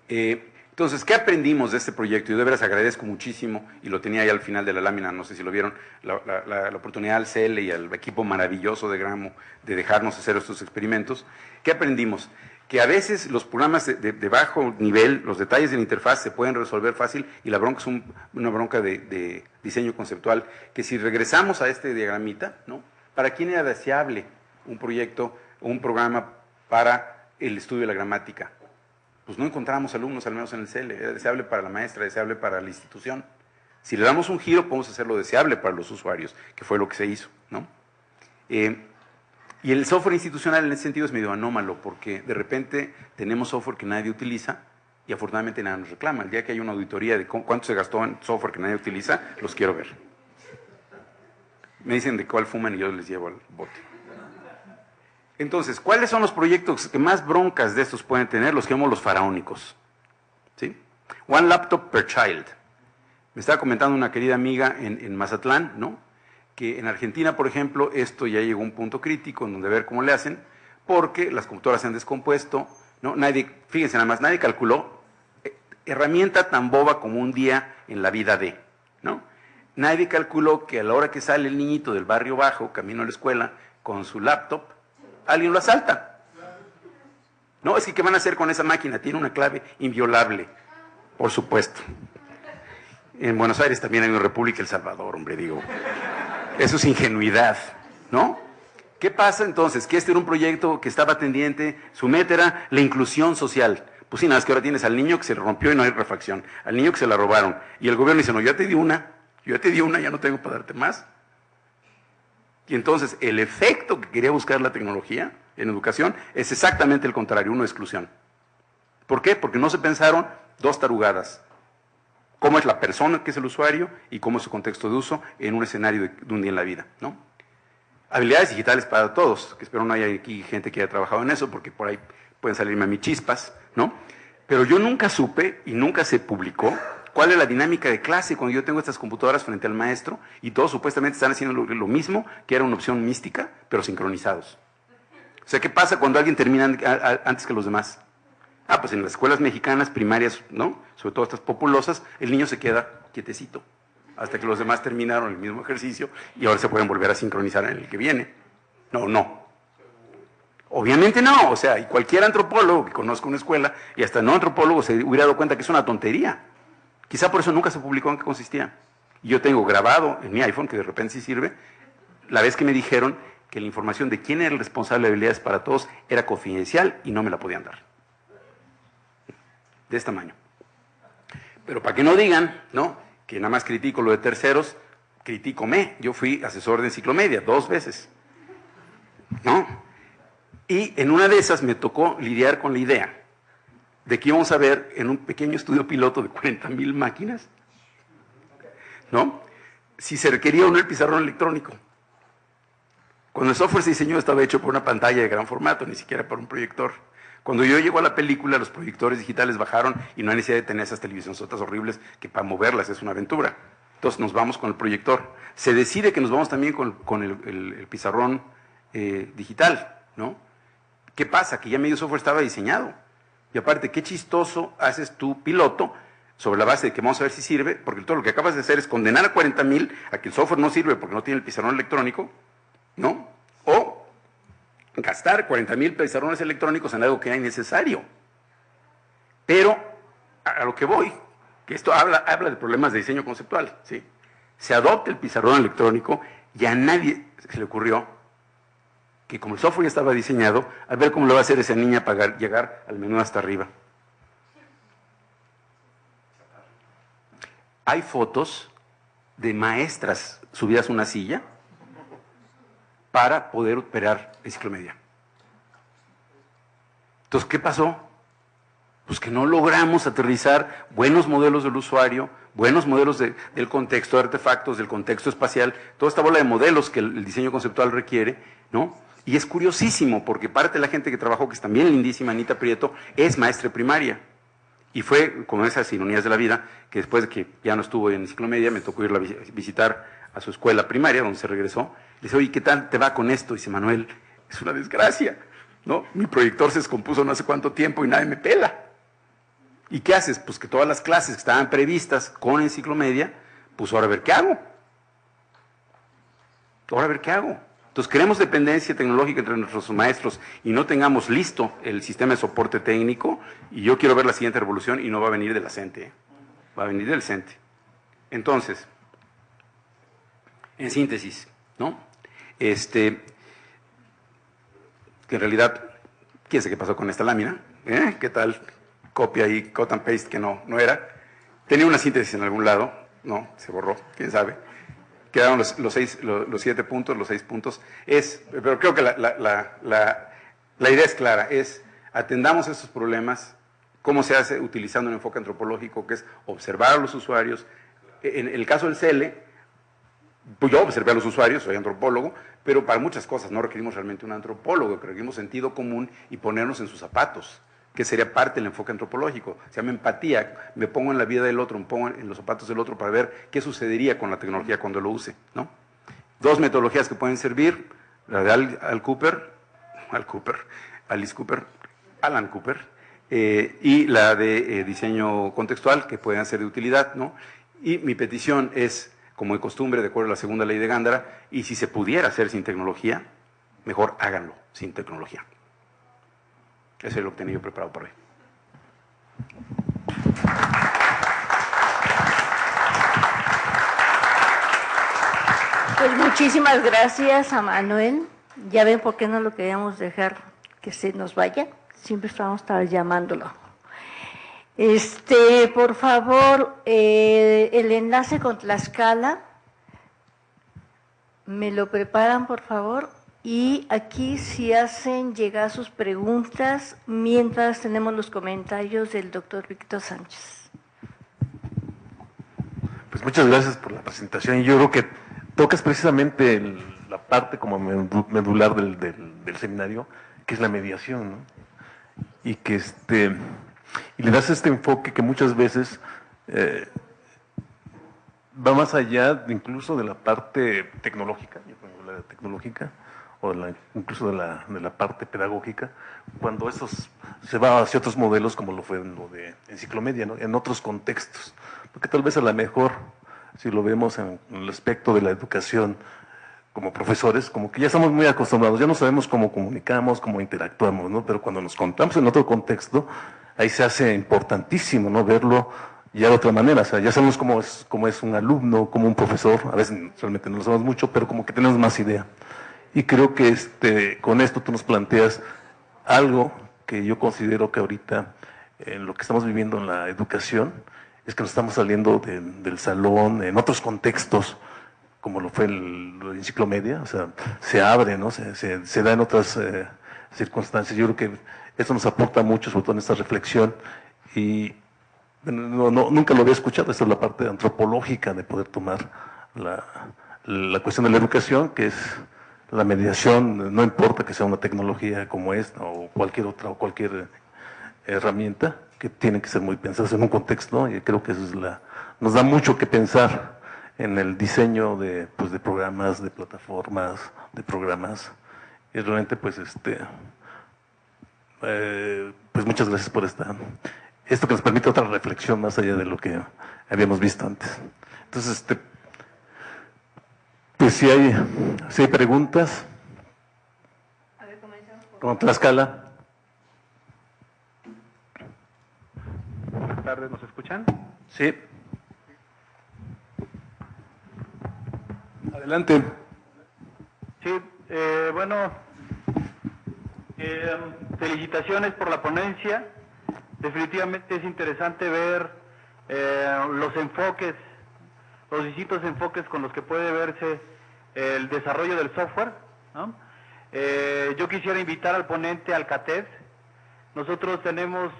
Entonces, ¿qué aprendimos de este proyecto? Yo de veras agradezco muchísimo, y lo tenía ahí al final de la lámina, no sé si lo vieron, la oportunidad al CL y al equipo maravilloso de Gramo de dejarnos hacer estos experimentos. ¿Qué aprendimos? Que a veces los programas de bajo nivel, los detalles de la interfaz se pueden resolver fácil, y la bronca es una bronca de diseño conceptual, que si regresamos a este diagramita, ¿no? ¿Para quién era deseable un proyecto o un programa para el estudio de la gramática? Pues no encontramos alumnos, al menos en el CL, era deseable para la maestra, deseable para la institución. Si le damos un giro, podemos hacerlo deseable para los usuarios, que fue lo que se hizo, ¿no? Y el software institucional en ese sentido es medio anómalo, porque de repente tenemos software que nadie utiliza y afortunadamente nadie nos reclama. El día que hay una auditoría de cuánto se gastó en software que nadie utiliza, los quiero ver. Me dicen de cuál fuman y yo les llevo al bote. Entonces, ¿cuáles son los proyectos que más broncas de estos pueden tener? Los que llamamos los faraónicos, ¿sí? One laptop per child. Me estaba comentando una querida amiga en Mazatlán, ¿no? Que en Argentina, por ejemplo, esto ya llegó a un punto crítico en donde ver cómo le hacen, porque las computadoras se han descompuesto, ¿no? Fíjense nada más, nadie calculó herramienta tan boba como un día en la vida de, ¿no? Nadie calculó que a la hora que sale el niñito del barrio bajo, camino a la escuela, con su laptop, alguien lo asalta. No, es que ¿qué van a hacer con esa máquina? Tiene una clave inviolable, por supuesto. En Buenos Aires también hay una República El Salvador, hombre, digo. Eso es ingenuidad, ¿no? ¿Qué pasa entonces? Que este era un proyecto que estaba pendiente, su meta era la inclusión social. Pues sí, nada más que ahora tienes al niño que se rompió y no hay refacción, al niño que se la robaron, y el gobierno dice, no, yo ya te di una, ya no tengo para darte más. Y entonces el efecto que quería buscar la tecnología en educación es exactamente el contrario, uno de exclusión. ¿Por qué? Porque no se pensaron 2 tarugadas. Cómo es la persona que es el usuario y cómo es su contexto de uso en un escenario de un día en la vida, ¿no? Habilidades digitales para todos, que espero no haya aquí gente que haya trabajado en eso, porque por ahí pueden salirme a mí chispas, ¿no? Pero yo nunca supe y nunca se publicó cuál es la dinámica de clase cuando yo tengo estas computadoras frente al maestro y todos supuestamente están haciendo lo mismo, que era una opción mística, pero sincronizados. O sea, ¿qué pasa cuando alguien termina antes que los demás? Pues en las escuelas mexicanas primarias, ¿no? Sobre todo estas populosas, el niño se queda quietecito hasta que los demás terminaron el mismo ejercicio y ahora se pueden volver a sincronizar en el que viene. No. Obviamente no, o sea, y cualquier antropólogo que conozca una escuela, y hasta no antropólogo, se hubiera dado cuenta que es una tontería. Quizá por eso nunca se publicó en qué consistía. Y yo tengo grabado en mi iPhone, que de repente sí sirve, la vez que me dijeron que la información de quién era el responsable de habilidades para todos era confidencial y no me la podían dar. De este tamaño. Pero para que no digan, ¿no?, que nada más critico lo de terceros, critícome. Yo fui asesor de Enciclomedia 2 veces, ¿no? Y en una de esas me tocó lidiar con la idea de que íbamos a ver en un pequeño estudio piloto de 40,000 máquinas, ¿no?, si se requería o no el pizarrón electrónico. Cuando el software se diseñó estaba hecho por una pantalla de gran formato, ni siquiera por un proyector. Cuando yo llego a la película, los proyectores digitales bajaron y no hay necesidad de tener esas televisionzotas horribles que para moverlas es una aventura. Entonces nos vamos con el proyector. Se decide que nos vamos también con el pizarrón digital, ¿no? ¿Qué pasa? Que ya medio software estaba diseñado. Y aparte, qué chistoso haces tú, piloto, sobre la base de que vamos a ver si sirve, porque todo lo que acabas de hacer es condenar a 40,000 a que el software no sirve porque no tiene el pizarrón electrónico, ¿no? O gastar 40,000 pizarrones electrónicos en algo que era innecesario. Pero, a lo que voy, que esto habla de problemas de diseño conceptual, ¿sí? Se adopta el pizarrón electrónico y a nadie se le ocurrió que como el software ya estaba diseñado, a ver cómo lo va a hacer esa niña para llegar al menú hasta arriba. Hay fotos de maestras subidas a una silla para poder operar Enciclomedia. Entonces, ¿qué pasó? Pues que no logramos aterrizar buenos modelos del usuario, buenos modelos del contexto de artefactos, del contexto espacial, toda esta bola de modelos que el diseño conceptual requiere, ¿no? Y es curiosísimo porque parte de la gente que trabajó, que es también lindísima, Anita Prieto, es maestra primaria. Y fue como esas ironías de la vida, que después de que ya no estuvo en Enciclomedia, me tocó irla a visitar a su escuela primaria, donde se regresó. Le dice, oye, ¿qué tal te va con esto? Y dice, Manuel, es una desgracia, ¿no? Mi proyector se descompuso no hace cuánto tiempo y nadie me pela. ¿Y qué haces? Pues que todas las clases que estaban previstas con Enciclomedia, pues ahora a ver qué hago. Ahora a ver qué hago. Entonces, queremos dependencia tecnológica entre nuestros maestros y no tengamos listo el sistema de soporte técnico, y yo quiero ver la siguiente revolución y no va a venir de la CENTE, va a venir del CENTE. Entonces, en síntesis, ¿no? Que en realidad, quién sabe qué pasó con esta lámina, ¿qué tal? Copia y cut and paste que no era. Tenía una síntesis en algún lado, no, se borró, quién sabe. Quedaron los 7 puntos, los 6 puntos. Pero creo que la idea es clara, es atendamos estos problemas. ¿Cómo se hace? Utilizando un enfoque antropológico, que es observar a los usuarios. En el caso del CELE, pues yo observé a los usuarios, soy antropólogo, pero para muchas cosas no requerimos realmente un antropólogo, requerimos sentido común y ponernos en sus zapatos, que sería parte del enfoque antropológico. Se llama empatía, me pongo en la vida del otro, me pongo en los zapatos del otro para ver qué sucedería con la tecnología cuando lo use, ¿no? 2 metodologías que pueden servir, la de Alan Cooper, y la de diseño contextual, que pueden ser de utilidad, ¿no? Y mi petición es, como de costumbre, de acuerdo a la segunda ley de Gándara, y si se pudiera hacer sin tecnología, mejor háganlo sin tecnología. Eso es lo que tenía yo preparado para hoy. Pues muchísimas gracias a Manuel. Ya ven por qué no lo queríamos dejar que se nos vaya. Siempre estábamos llamándolo. Por favor, el enlace con Tlaxcala, ¿me lo preparan, por favor? Y aquí si hacen llegar sus preguntas mientras tenemos los comentarios del doctor Víctor Sánchez. Pues muchas gracias por la presentación. Yo creo que tocas precisamente la parte como medular del seminario, que es la mediación, ¿no? Y que y le das este enfoque que muchas veces va más allá incluso de la parte tecnológica, o incluso de la parte pedagógica, cuando se va hacia otros modelos, como lo fue lo de Enciclomedia, ¿no? En otros contextos, porque tal vez a lo mejor, si lo vemos en el aspecto de la educación como profesores, como que ya estamos muy acostumbrados, ya no sabemos cómo comunicamos, cómo interactuamos, ¿no? Pero cuando nos contamos en otro contexto, ahí se hace importantísimo, ¿no? Verlo ya de otra manera, o sea, ya sabemos cómo es un alumno, como un profesor, a veces realmente no lo sabemos mucho, pero como que tenemos más idea. Y creo que con esto tú nos planteas algo que yo considero que ahorita en lo que estamos viviendo en la educación es que nos estamos saliendo del salón en otros contextos, como lo fue la enciclomedia, o sea, se abre, ¿no? Se da en otras circunstancias. Yo creo que eso nos aporta mucho, sobre todo en esta reflexión, y nunca lo había escuchado. Esta es la parte antropológica de poder tomar la cuestión de la educación, que es la mediación, no importa que sea una tecnología como esta o cualquier otra o cualquier herramienta, que tienen que ser muy pensadas en un contexto, y creo que eso nos da mucho que pensar en el diseño de programas, de plataformas, de programas, y realmente pues pues muchas gracias por esto que nos permite otra reflexión más allá de lo que habíamos visto antes. Entonces, pues si hay preguntas. A ver, comenzamos con Tlaxcala. Buenas tardes, ¿nos escuchan? Sí. Adelante. Sí, bueno, felicitaciones por la ponencia. Definitivamente es interesante ver los enfoques, los distintos enfoques con los que puede verse el desarrollo del software, ¿no? Yo quisiera invitar al ponente al CATED. Nosotros tenemos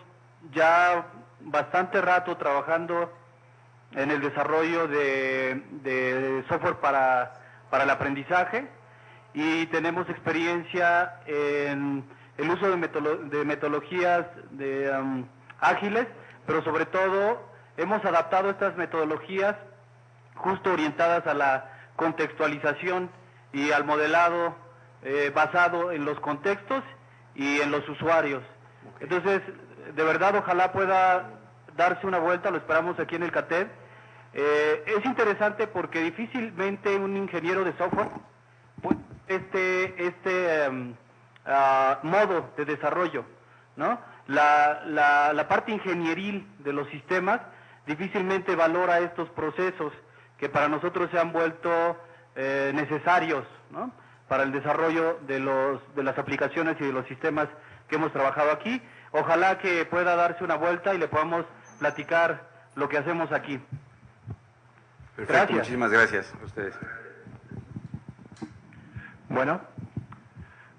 ya bastante rato trabajando en el desarrollo de software para el aprendizaje, y tenemos experiencia en el uso de metodologías ágiles, pero sobre todo hemos adaptado estas metodologías justo orientadas a la contextualización y al modelado basado en los contextos y en los usuarios. Entonces, de verdad, ojalá pueda darse una vuelta, lo esperamos aquí en el CATED. Es interesante porque difícilmente un ingeniero de software puede modo de desarrollo, ¿no? La parte ingenieril de los sistemas difícilmente valora estos procesos que para nosotros se han vuelto necesarios, ¿no?, para el desarrollo de las aplicaciones y de los sistemas que hemos trabajado aquí. Ojalá que pueda darse una vuelta y le podamos platicar lo que hacemos aquí. Perfecto, Gracias. Muchísimas gracias a ustedes. Bueno,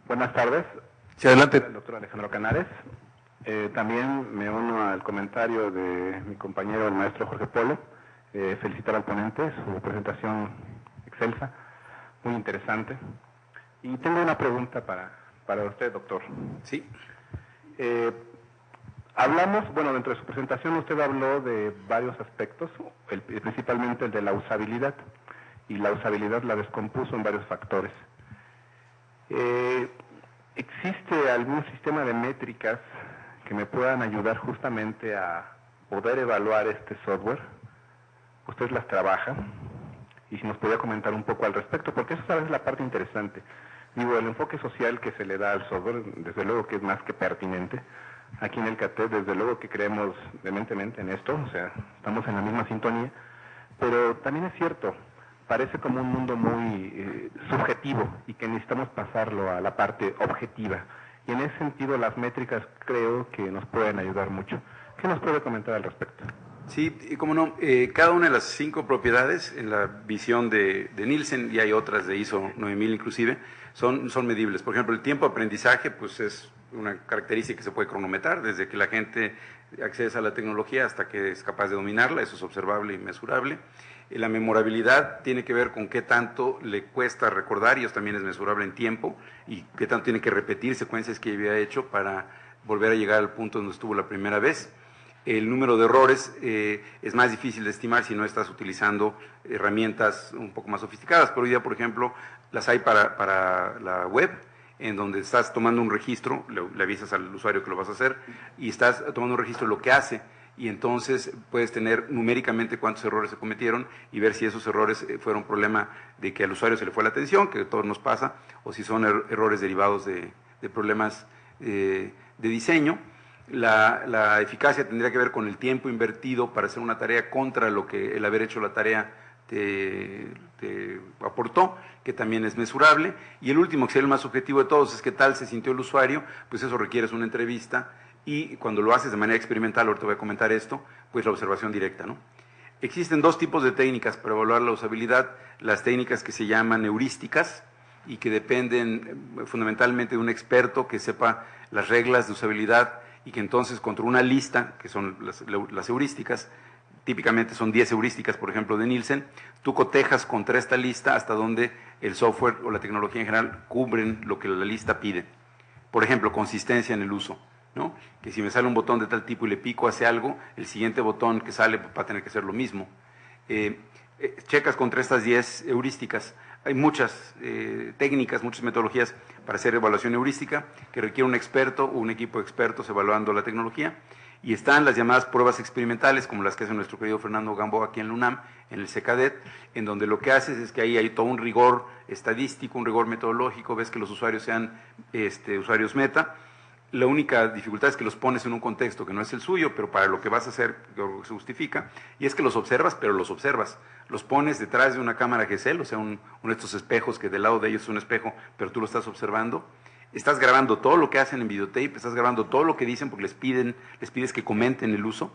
buenas tardes. Sí, adelante. El doctor Alejandro Canares. También me uno al comentario de mi compañero, el maestro Jorge Polo. Felicitar al ponente, su presentación excelsa, muy interesante. Y tengo una pregunta para usted, doctor. Sí. Hablamos, bueno, dentro de su presentación usted habló de varios aspectos, principalmente el de la usabilidad, y la usabilidad la descompuso en varios factores. ¿Existe algún sistema de métricas que me puedan ayudar justamente a poder evaluar este software? ¿Usted las trabaja? Y si nos podía comentar un poco al respecto, porque eso es la parte interesante. Digo, el enfoque social que se le da al software, desde luego que es más que pertinente. Aquí en el CATED, desde luego que creemos vehementemente en esto, o sea, estamos en la misma sintonía, pero también es cierto, parece como un mundo muy subjetivo y que necesitamos pasarlo a la parte objetiva. Y en ese sentido las métricas creo que nos pueden ayudar mucho. ¿Qué nos puede comentar al respecto? Sí, y cómo no, cada una de las 5 propiedades en la visión de Nielsen, y hay otras de ISO 9000 inclusive, son medibles. Por ejemplo, el tiempo de aprendizaje pues es una característica que se puede cronometrar desde que la gente accede a la tecnología hasta que es capaz de dominarla, eso es observable y mesurable. La memorabilidad tiene que ver con qué tanto le cuesta recordar, y eso también es mesurable en tiempo, y qué tanto tiene que repetir secuencias que había hecho para volver a llegar al punto donde estuvo la primera vez. El número de errores es más difícil de estimar si no estás utilizando herramientas un poco más sofisticadas, pero hoy día, por ejemplo, las hay para la web, en donde estás tomando un registro, le avisas al usuario que lo vas a hacer, y estás tomando un registro de lo que hace, y entonces puedes tener numéricamente cuántos errores se cometieron y ver si esos errores fueron problema de que al usuario se le fue la atención, que a todos nos pasa, o si son errores derivados de problemas de diseño. La eficacia tendría que ver con el tiempo invertido para hacer una tarea contra lo que el haber hecho la tarea te aportó, que también es mesurable. Y el último, que sería el más objetivo de todos, es qué tal se sintió el usuario. Pues eso requiere una entrevista, y cuando lo haces de manera experimental, ahorita voy a comentar esto, pues la observación directa, ¿no? Existen dos tipos de técnicas para evaluar la usabilidad: las técnicas que se llaman heurísticas y que dependen fundamentalmente de un experto que sepa las reglas de usabilidad, y que entonces contra una lista, que son las heurísticas, típicamente son 10 heurísticas, por ejemplo, de Nielsen, tú cotejas contra esta lista hasta donde el software o la tecnología en general cubren lo que la lista pide. Por ejemplo, consistencia en el uso, ¿no? Que si me sale un botón de tal tipo y le pico hace algo, el siguiente botón que sale va a tener que ser lo mismo. Checas contra estas 10 heurísticas. Hay muchas técnicas, muchas metodologías para hacer evaluación heurística, que requiere un experto o un equipo de expertos evaluando la tecnología. Y están las llamadas pruebas experimentales, como las que hace nuestro querido Fernando Gamboa aquí en la UNAM, en el CECADET, en donde lo que haces es que ahí hay todo un rigor estadístico, un rigor metodológico, ves que los usuarios sean usuarios meta. La única dificultad es que los pones en un contexto que no es el suyo, pero para lo que vas a hacer se justifica, y es que los observas, pero los observas. Los pones detrás de una cámara GSL, o sea, uno de estos espejos que del lado de ellos es un espejo, pero tú lo estás observando. Estás grabando todo lo que hacen en videotape, estás grabando todo lo que dicen porque les pides que comenten el uso.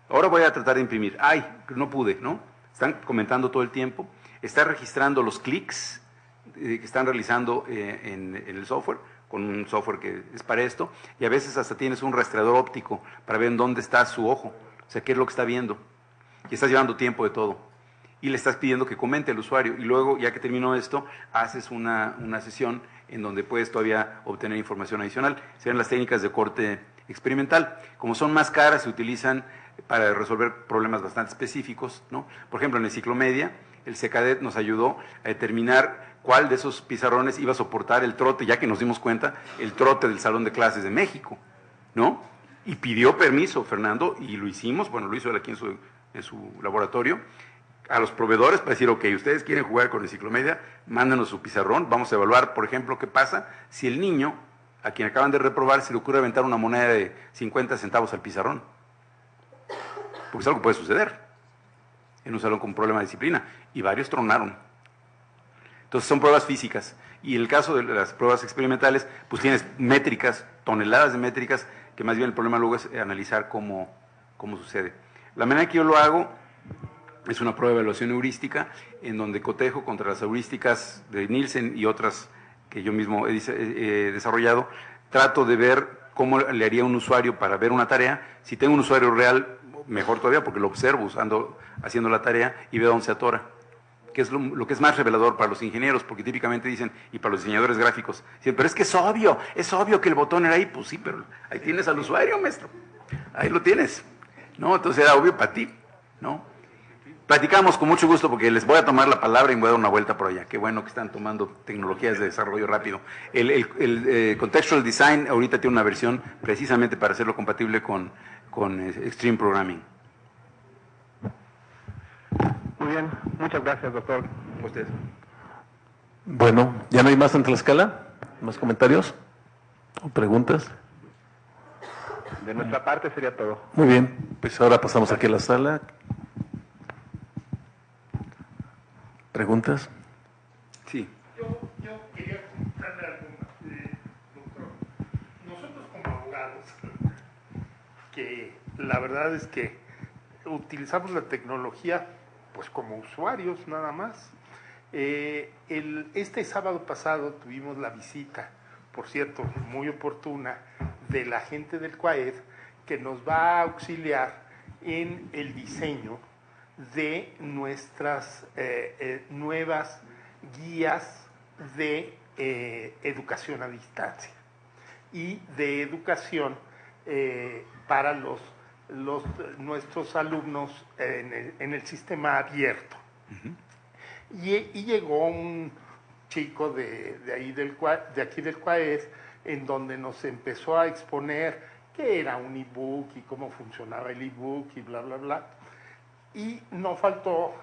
Ahora voy a tratar de imprimir. ¡Ay, no pude!, ¿no? Están comentando todo el tiempo. Estás registrando los clics que están realizando en el software, con un software que es para esto, y a veces hasta tienes un rastreador óptico para ver en dónde está su ojo, o sea, qué es lo que está viendo. Y estás llevando tiempo de todo. Y le estás pidiendo que comente al usuario, y luego, ya que terminó esto, haces una sesión en donde puedes todavía obtener información adicional. Serían las técnicas de corte experimental. Como son más caras, se utilizan para resolver problemas bastante específicos, ¿no? Por ejemplo, en Enciclomedia, el CECADET nos ayudó a determinar cuál de esos pizarrones iba a soportar el trote, ya que nos dimos cuenta, el trote del Salón de Clases de México, ¿no? Y pidió permiso, Fernando, y lo hicimos, bueno, lo hizo él aquí en su laboratorio, a los proveedores para decir, ok, ustedes quieren jugar con Enciclomedia, mándenos su pizarrón, vamos a evaluar, por ejemplo, qué pasa si el niño, a quien acaban de reprobar, se le ocurre aventar una moneda de 50 centavos al pizarrón. Porque es algo que puede suceder en un salón con problema de disciplina, y varios tronaron. Entonces son pruebas físicas, y en el caso de las pruebas experimentales, pues tienes métricas, toneladas de métricas, que más bien el problema luego es analizar cómo sucede. La manera que yo lo hago es una prueba de evaluación heurística, en donde cotejo contra las heurísticas de Nielsen y otras que yo mismo he desarrollado. Trato de ver cómo le haría un usuario para ver una tarea. Si tengo un usuario real, mejor todavía, porque lo observo haciendo la tarea y veo dónde se atora, que es lo que es más revelador para los ingenieros, porque típicamente dicen, y para los diseñadores gráficos, dicen, pero es que es obvio que el botón era ahí. Pues sí, pero ahí tienes al usuario, maestro, ahí lo tienes, ¿no? Entonces era obvio para ti, ¿no? Platicamos con mucho gusto, porque les voy a tomar la palabra y me voy a dar una vuelta por allá. Qué bueno que están tomando tecnologías de desarrollo rápido. El Contextual Design ahorita tiene una versión precisamente para hacerlo compatible con Extreme Programming. Muy bien, muchas gracias, doctor. Ustedes. Bueno, ¿ya no hay más en Tlaxcala? ¿Más comentarios o preguntas? De nuestra parte sería todo. Muy bien, pues ahora pasamos aquí a la sala. ¿Preguntas? Sí. Yo quería preguntarle algo, doctor. Nosotros como abogados, que la verdad es que utilizamos la tecnología pues como usuarios nada más. Este sábado pasado tuvimos la visita, por cierto, muy oportuna, de la gente del CUAED, que nos va a auxiliar en el diseño de nuestras nuevas guías de educación a distancia y de educación para nuestros alumnos en el sistema abierto. Uh-huh. Y llegó un chico de aquí del CUAED, en donde nos empezó a exponer qué era un ebook y cómo funcionaba el ebook y bla, bla, bla. Y no faltó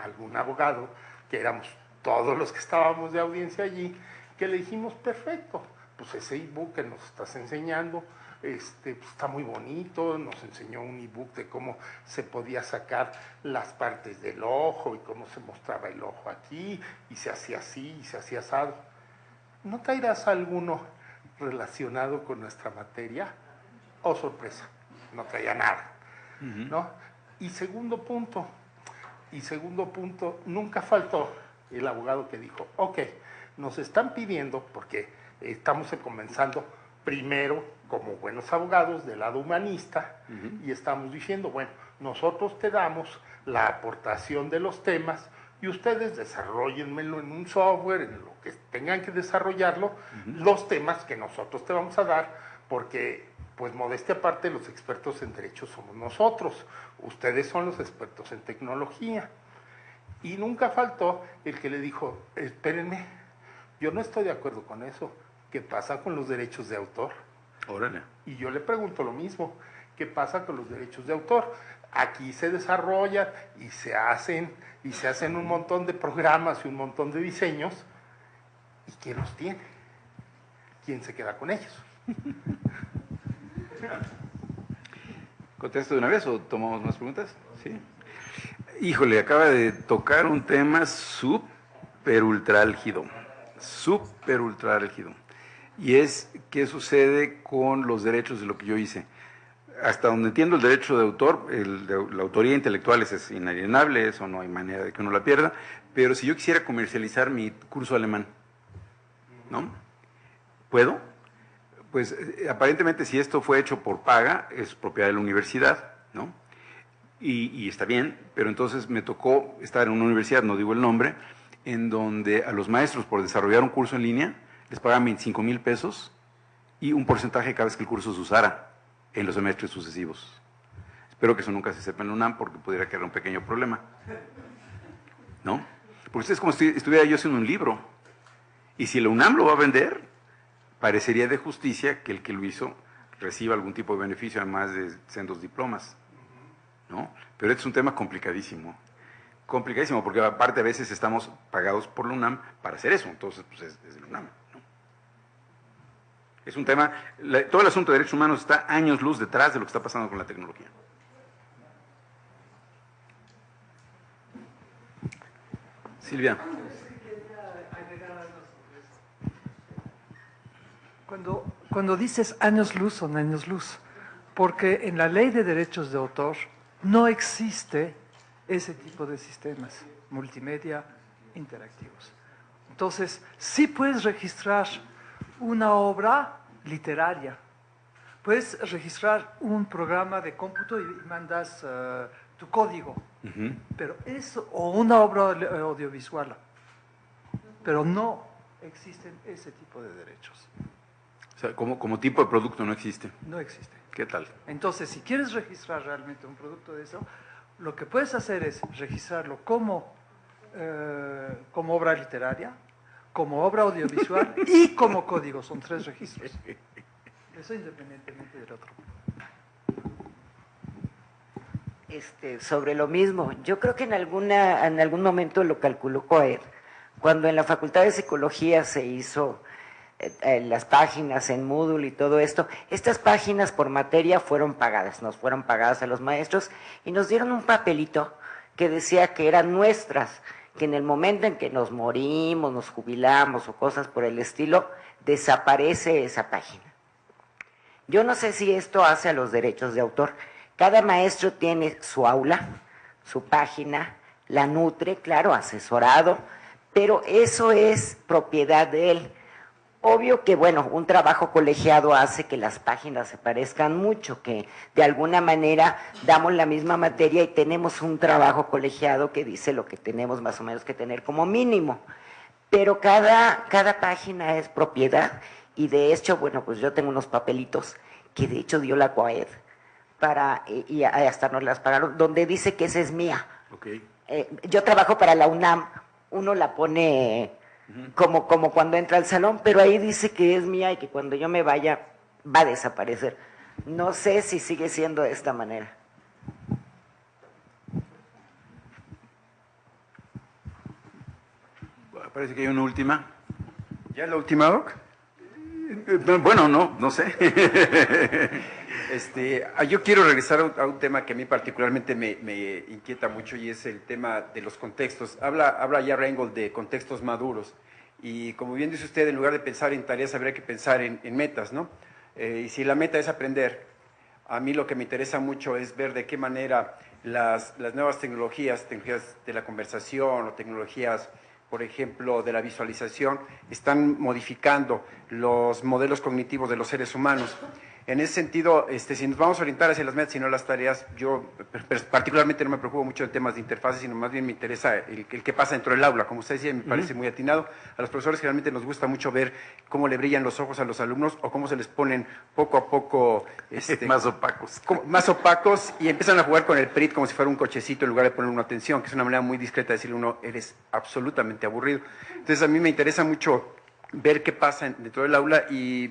algún abogado, que éramos todos los que estábamos de audiencia allí, que le dijimos, perfecto, pues ese ebook que nos estás enseñando, pues, está muy bonito, nos enseñó un ebook de cómo se podía sacar las partes del ojo y cómo se mostraba el ojo aquí, y se hacía así, y se hacía asado. ¿No traerás alguno relacionado con nuestra materia? Oh, sorpresa, no traía nada, ¿no? Y segundo punto, nunca faltó el abogado que dijo, ok, nos están pidiendo, porque estamos comenzando primero como buenos abogados del lado humanista, y estamos diciendo, bueno, nosotros te damos la aportación de los temas y ustedes desarrollenmelo en un software, en lo que tengan que desarrollarlo, los temas que nosotros te vamos a dar, porque, pues modestia aparte, los expertos en derecho somos nosotros, ustedes son los expertos en tecnología. Y nunca faltó el que le dijo, espérenme, yo no estoy de acuerdo con eso, ¿qué pasa con los derechos de autor? Órale. Y yo le pregunto lo mismo, ¿qué pasa con los derechos de autor? Aquí se desarrollan y se hacen un montón de programas y un montón de diseños, ¿y quién los tiene? ¿Quién se queda con ellos? ¿Contesto de una vez o tomamos más preguntas? Sí. Híjole, acaba de tocar un tema súper ultra álgido. Y es qué sucede con los derechos de lo que yo hice. Hasta donde entiendo el derecho de autor, la autoría intelectual es inalienable, eso no hay manera de que uno la pierda, pero si yo quisiera comercializar mi curso alemán, ¿no? ¿Puedo? Pues aparentemente si esto fue hecho por paga, es propiedad de la universidad, ¿no? Y está bien, pero entonces me tocó estar en una universidad, no digo el nombre, en donde a los maestros por desarrollar un curso en línea les pagaban 25,000 pesos y un porcentaje cada vez que el curso se usara en los semestres sucesivos. Espero que eso nunca se sepa en la UNAM porque pudiera crear un pequeño problema, ¿no? Porque es como si estuviera yo haciendo un libro y si la UNAM lo va a vender, parecería de justicia que el que lo hizo reciba algún tipo de beneficio además de sendos diplomas, ¿no? Pero este es un tema complicadísimo, porque aparte a veces estamos pagados por la UNAM para hacer eso, entonces pues es de la UNAM, ¿no? Es un tema, todo el asunto de derechos humanos está años luz detrás de lo que está pasando con la tecnología. Silvia. Cuando dices años luz, son años luz, porque en la ley de derechos de autor no existe ese tipo de sistemas multimedia interactivos. Entonces, sí puedes registrar una obra literaria, puedes registrar un programa de cómputo y mandas tu código, pero eso, o una obra audiovisual, pero no existen ese tipo de derechos. O sea, como tipo de producto no existe. No existe. ¿Qué tal? Entonces, si quieres registrar realmente un producto de eso, lo que puedes hacer es registrarlo como obra literaria, como obra audiovisual y como código. Son 3 registros. Eso independientemente del otro. Sobre lo mismo, yo creo que en algún momento lo calculó Coed, cuando en la Facultad de Psicología se hizo las páginas en Moodle y todo esto, estas páginas por materia nos fueron pagadas a los maestros y nos dieron un papelito que decía que eran nuestras, que en el momento en que nos morimos, nos jubilamos o cosas por el estilo, desaparece esa página. Yo no sé si esto hace a los derechos de autor. Cada maestro tiene su aula, su página, la nutre, claro, asesorado, pero eso es propiedad de él. Obvio que, bueno, un trabajo colegiado hace que las páginas se parezcan mucho, que de alguna manera damos la misma materia y tenemos un trabajo colegiado que dice lo que tenemos más o menos que tener como mínimo. Pero cada página es propiedad y de hecho, bueno, pues yo tengo unos papelitos que de hecho dio la COAED y hasta nos las pagaron, donde dice que esa es mía. Okay. Yo trabajo para la UNAM, uno la pone como cuando entra al salón, pero ahí dice que es mía y que cuando yo me vaya va a desaparecer. No sé si sigue siendo de esta manera. Parece que hay una última. ¿Ya la última, Doc? Bueno, no sé. Yo quiero regresar a un tema que a mí particularmente me inquieta mucho y es el tema de los contextos. Habla ya Reingold de contextos maduros y como bien dice usted, en lugar de pensar en tareas habría que pensar en metas, ¿no? Y si la meta es aprender, a mí lo que me interesa mucho es ver de qué manera las nuevas tecnologías de la conversación o tecnologías, por ejemplo, de la visualización, están modificando los modelos cognitivos de los seres humanos. En ese sentido, si nos vamos a orientar hacia las metas y no las tareas, yo particularmente no me preocupo mucho de temas de interfaces, sino más bien me interesa el que pasa dentro del aula. Como usted decía, me parece muy atinado. A los profesores generalmente nos gusta mucho ver cómo le brillan los ojos a los alumnos o cómo se les ponen poco a poco… más opacos. Más opacos y empiezan a jugar con el PRIT como si fuera un cochecito en lugar de poner una atención, que es una manera muy discreta de decirle a uno, eres absolutamente aburrido. Entonces a mí me interesa mucho ver qué pasa dentro del aula y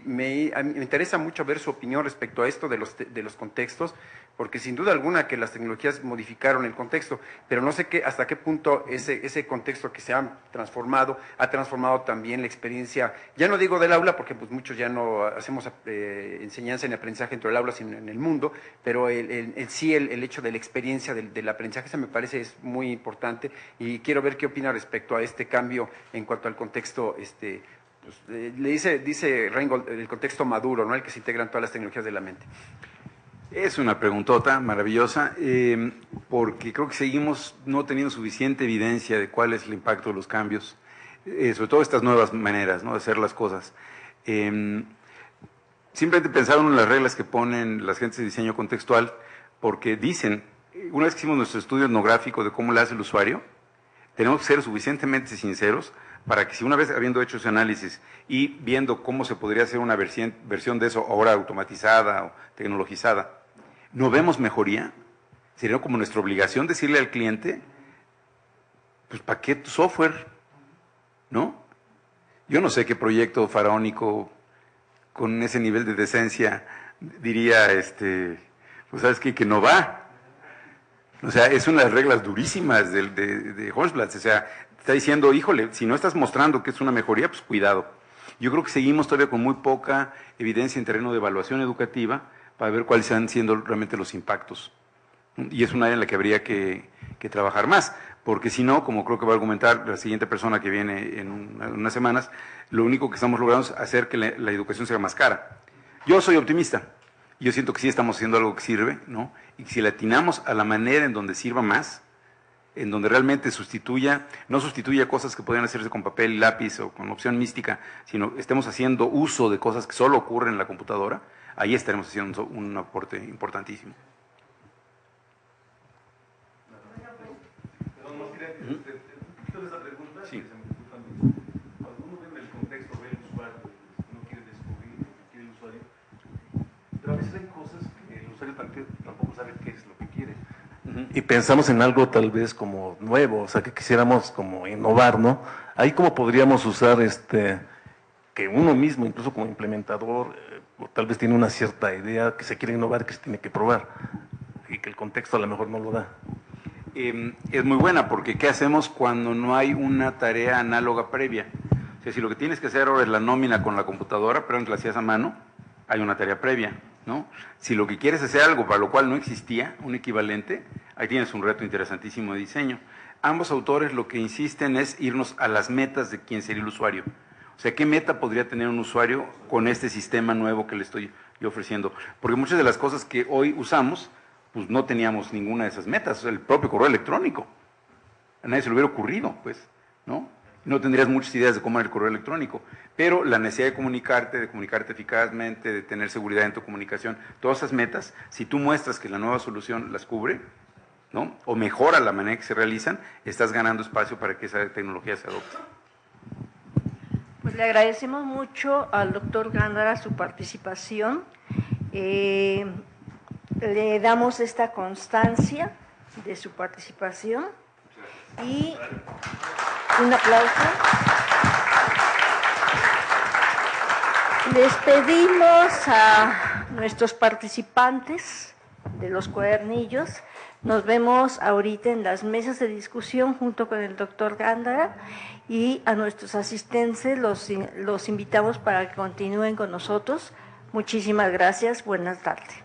a mí me interesa mucho ver su opinión respecto a esto de los contextos, porque sin duda alguna que las tecnologías modificaron el contexto, pero no sé hasta qué punto ese contexto que se ha transformado también la experiencia, ya no digo del aula, porque pues muchos ya no hacemos enseñanza ni aprendizaje dentro del aula, sino en el mundo, pero el hecho de la experiencia del aprendizaje, eso me parece es muy importante y quiero ver qué opina respecto a este cambio en cuanto al contexto dice Reingold, el contexto maduro, ¿no? El que se integran todas las tecnologías de la mente. Es una preguntota maravillosa, porque creo que seguimos no teniendo suficiente evidencia de cuál es el impacto de los cambios, sobre todo estas nuevas maneras, ¿no?, de hacer las cosas. Simplemente pensaron en las reglas que ponen las gentes de diseño contextual, porque dicen, una vez que hicimos nuestro estudio etnográfico de cómo le hace el usuario, tenemos que ser suficientemente sinceros para que si una vez habiendo hecho ese análisis y viendo cómo se podría hacer una versión de eso ahora automatizada o tecnologizada, no vemos mejoría, sería como nuestra obligación decirle al cliente, pues ¿para qué tu software? ¿No? Yo no sé qué proyecto faraónico con ese nivel de decencia diría, pues sabes qué, que no va. O sea, es una de las reglas durísimas de Horstblatz, o sea, está diciendo, híjole, si no estás mostrando que es una mejoría, pues cuidado. Yo creo que seguimos todavía con muy poca evidencia en terreno de evaluación educativa para ver cuáles están siendo realmente los impactos. Y es una área en la que habría que trabajar más, porque si no, como creo que va a argumentar la siguiente persona que viene en unas semanas, lo único que estamos logrando es hacer que la educación sea más cara. Yo soy optimista. Yo siento que sí estamos haciendo algo que sirve, ¿no? Y que si le atinamos a la manera en donde sirva más, en donde realmente no sustituya cosas que podrían hacerse con papel y lápiz o con opción mística, sino estemos haciendo uso de cosas que solo ocurren en la computadora, ahí estaremos haciendo un aporte importantísimo. Sí. Cuando uno ve en el contexto, ve el usuario, no quiere descubrir lo que quiere el usuario, pero a veces hay cosas que el usuario tampoco sabe qué es lo que quiere. Y pensamos en algo tal vez como nuevo, o sea, que quisiéramos como innovar, ¿no? Ahí cómo podríamos usar que uno mismo, incluso como implementador, tal vez tiene una cierta idea que se quiere innovar, que se tiene que probar, y que el contexto a lo mejor no lo da. Es muy buena, porque ¿qué hacemos cuando no hay una tarea análoga previa? O sea, si lo que tienes que hacer ahora es la nómina con la computadora, pero antes la hacías a mano, hay una tarea previa, ¿no? Si lo que quieres es hacer algo para lo cual no existía un equivalente, ahí tienes un reto interesantísimo de diseño. Ambos autores lo que insisten es irnos a las metas de quién sería el usuario. O sea, ¿qué meta podría tener un usuario con este sistema nuevo que le estoy yo ofreciendo? Porque muchas de las cosas que hoy usamos, pues no teníamos ninguna de esas metas. El propio correo electrónico, a nadie se le hubiera ocurrido, pues, ¿no? No tendrías muchas ideas de cómo era el correo electrónico, pero la necesidad de comunicarte eficazmente, de tener seguridad en tu comunicación, todas esas metas, si tú muestras que la nueva solución las cubre, ¿no?, o mejora la manera en que se realizan, estás ganando espacio para que esa tecnología se adopte. Pues le agradecemos mucho al doctor Gándara su participación. Le damos esta constancia de su participación y un aplauso. Les pedimos a nuestros participantes los cuadernillos. Nos vemos ahorita en las mesas de discusión junto con el doctor Gándara, y a nuestros asistentes los invitamos para que continúen con nosotros. Muchísimas gracias. Buenas tardes.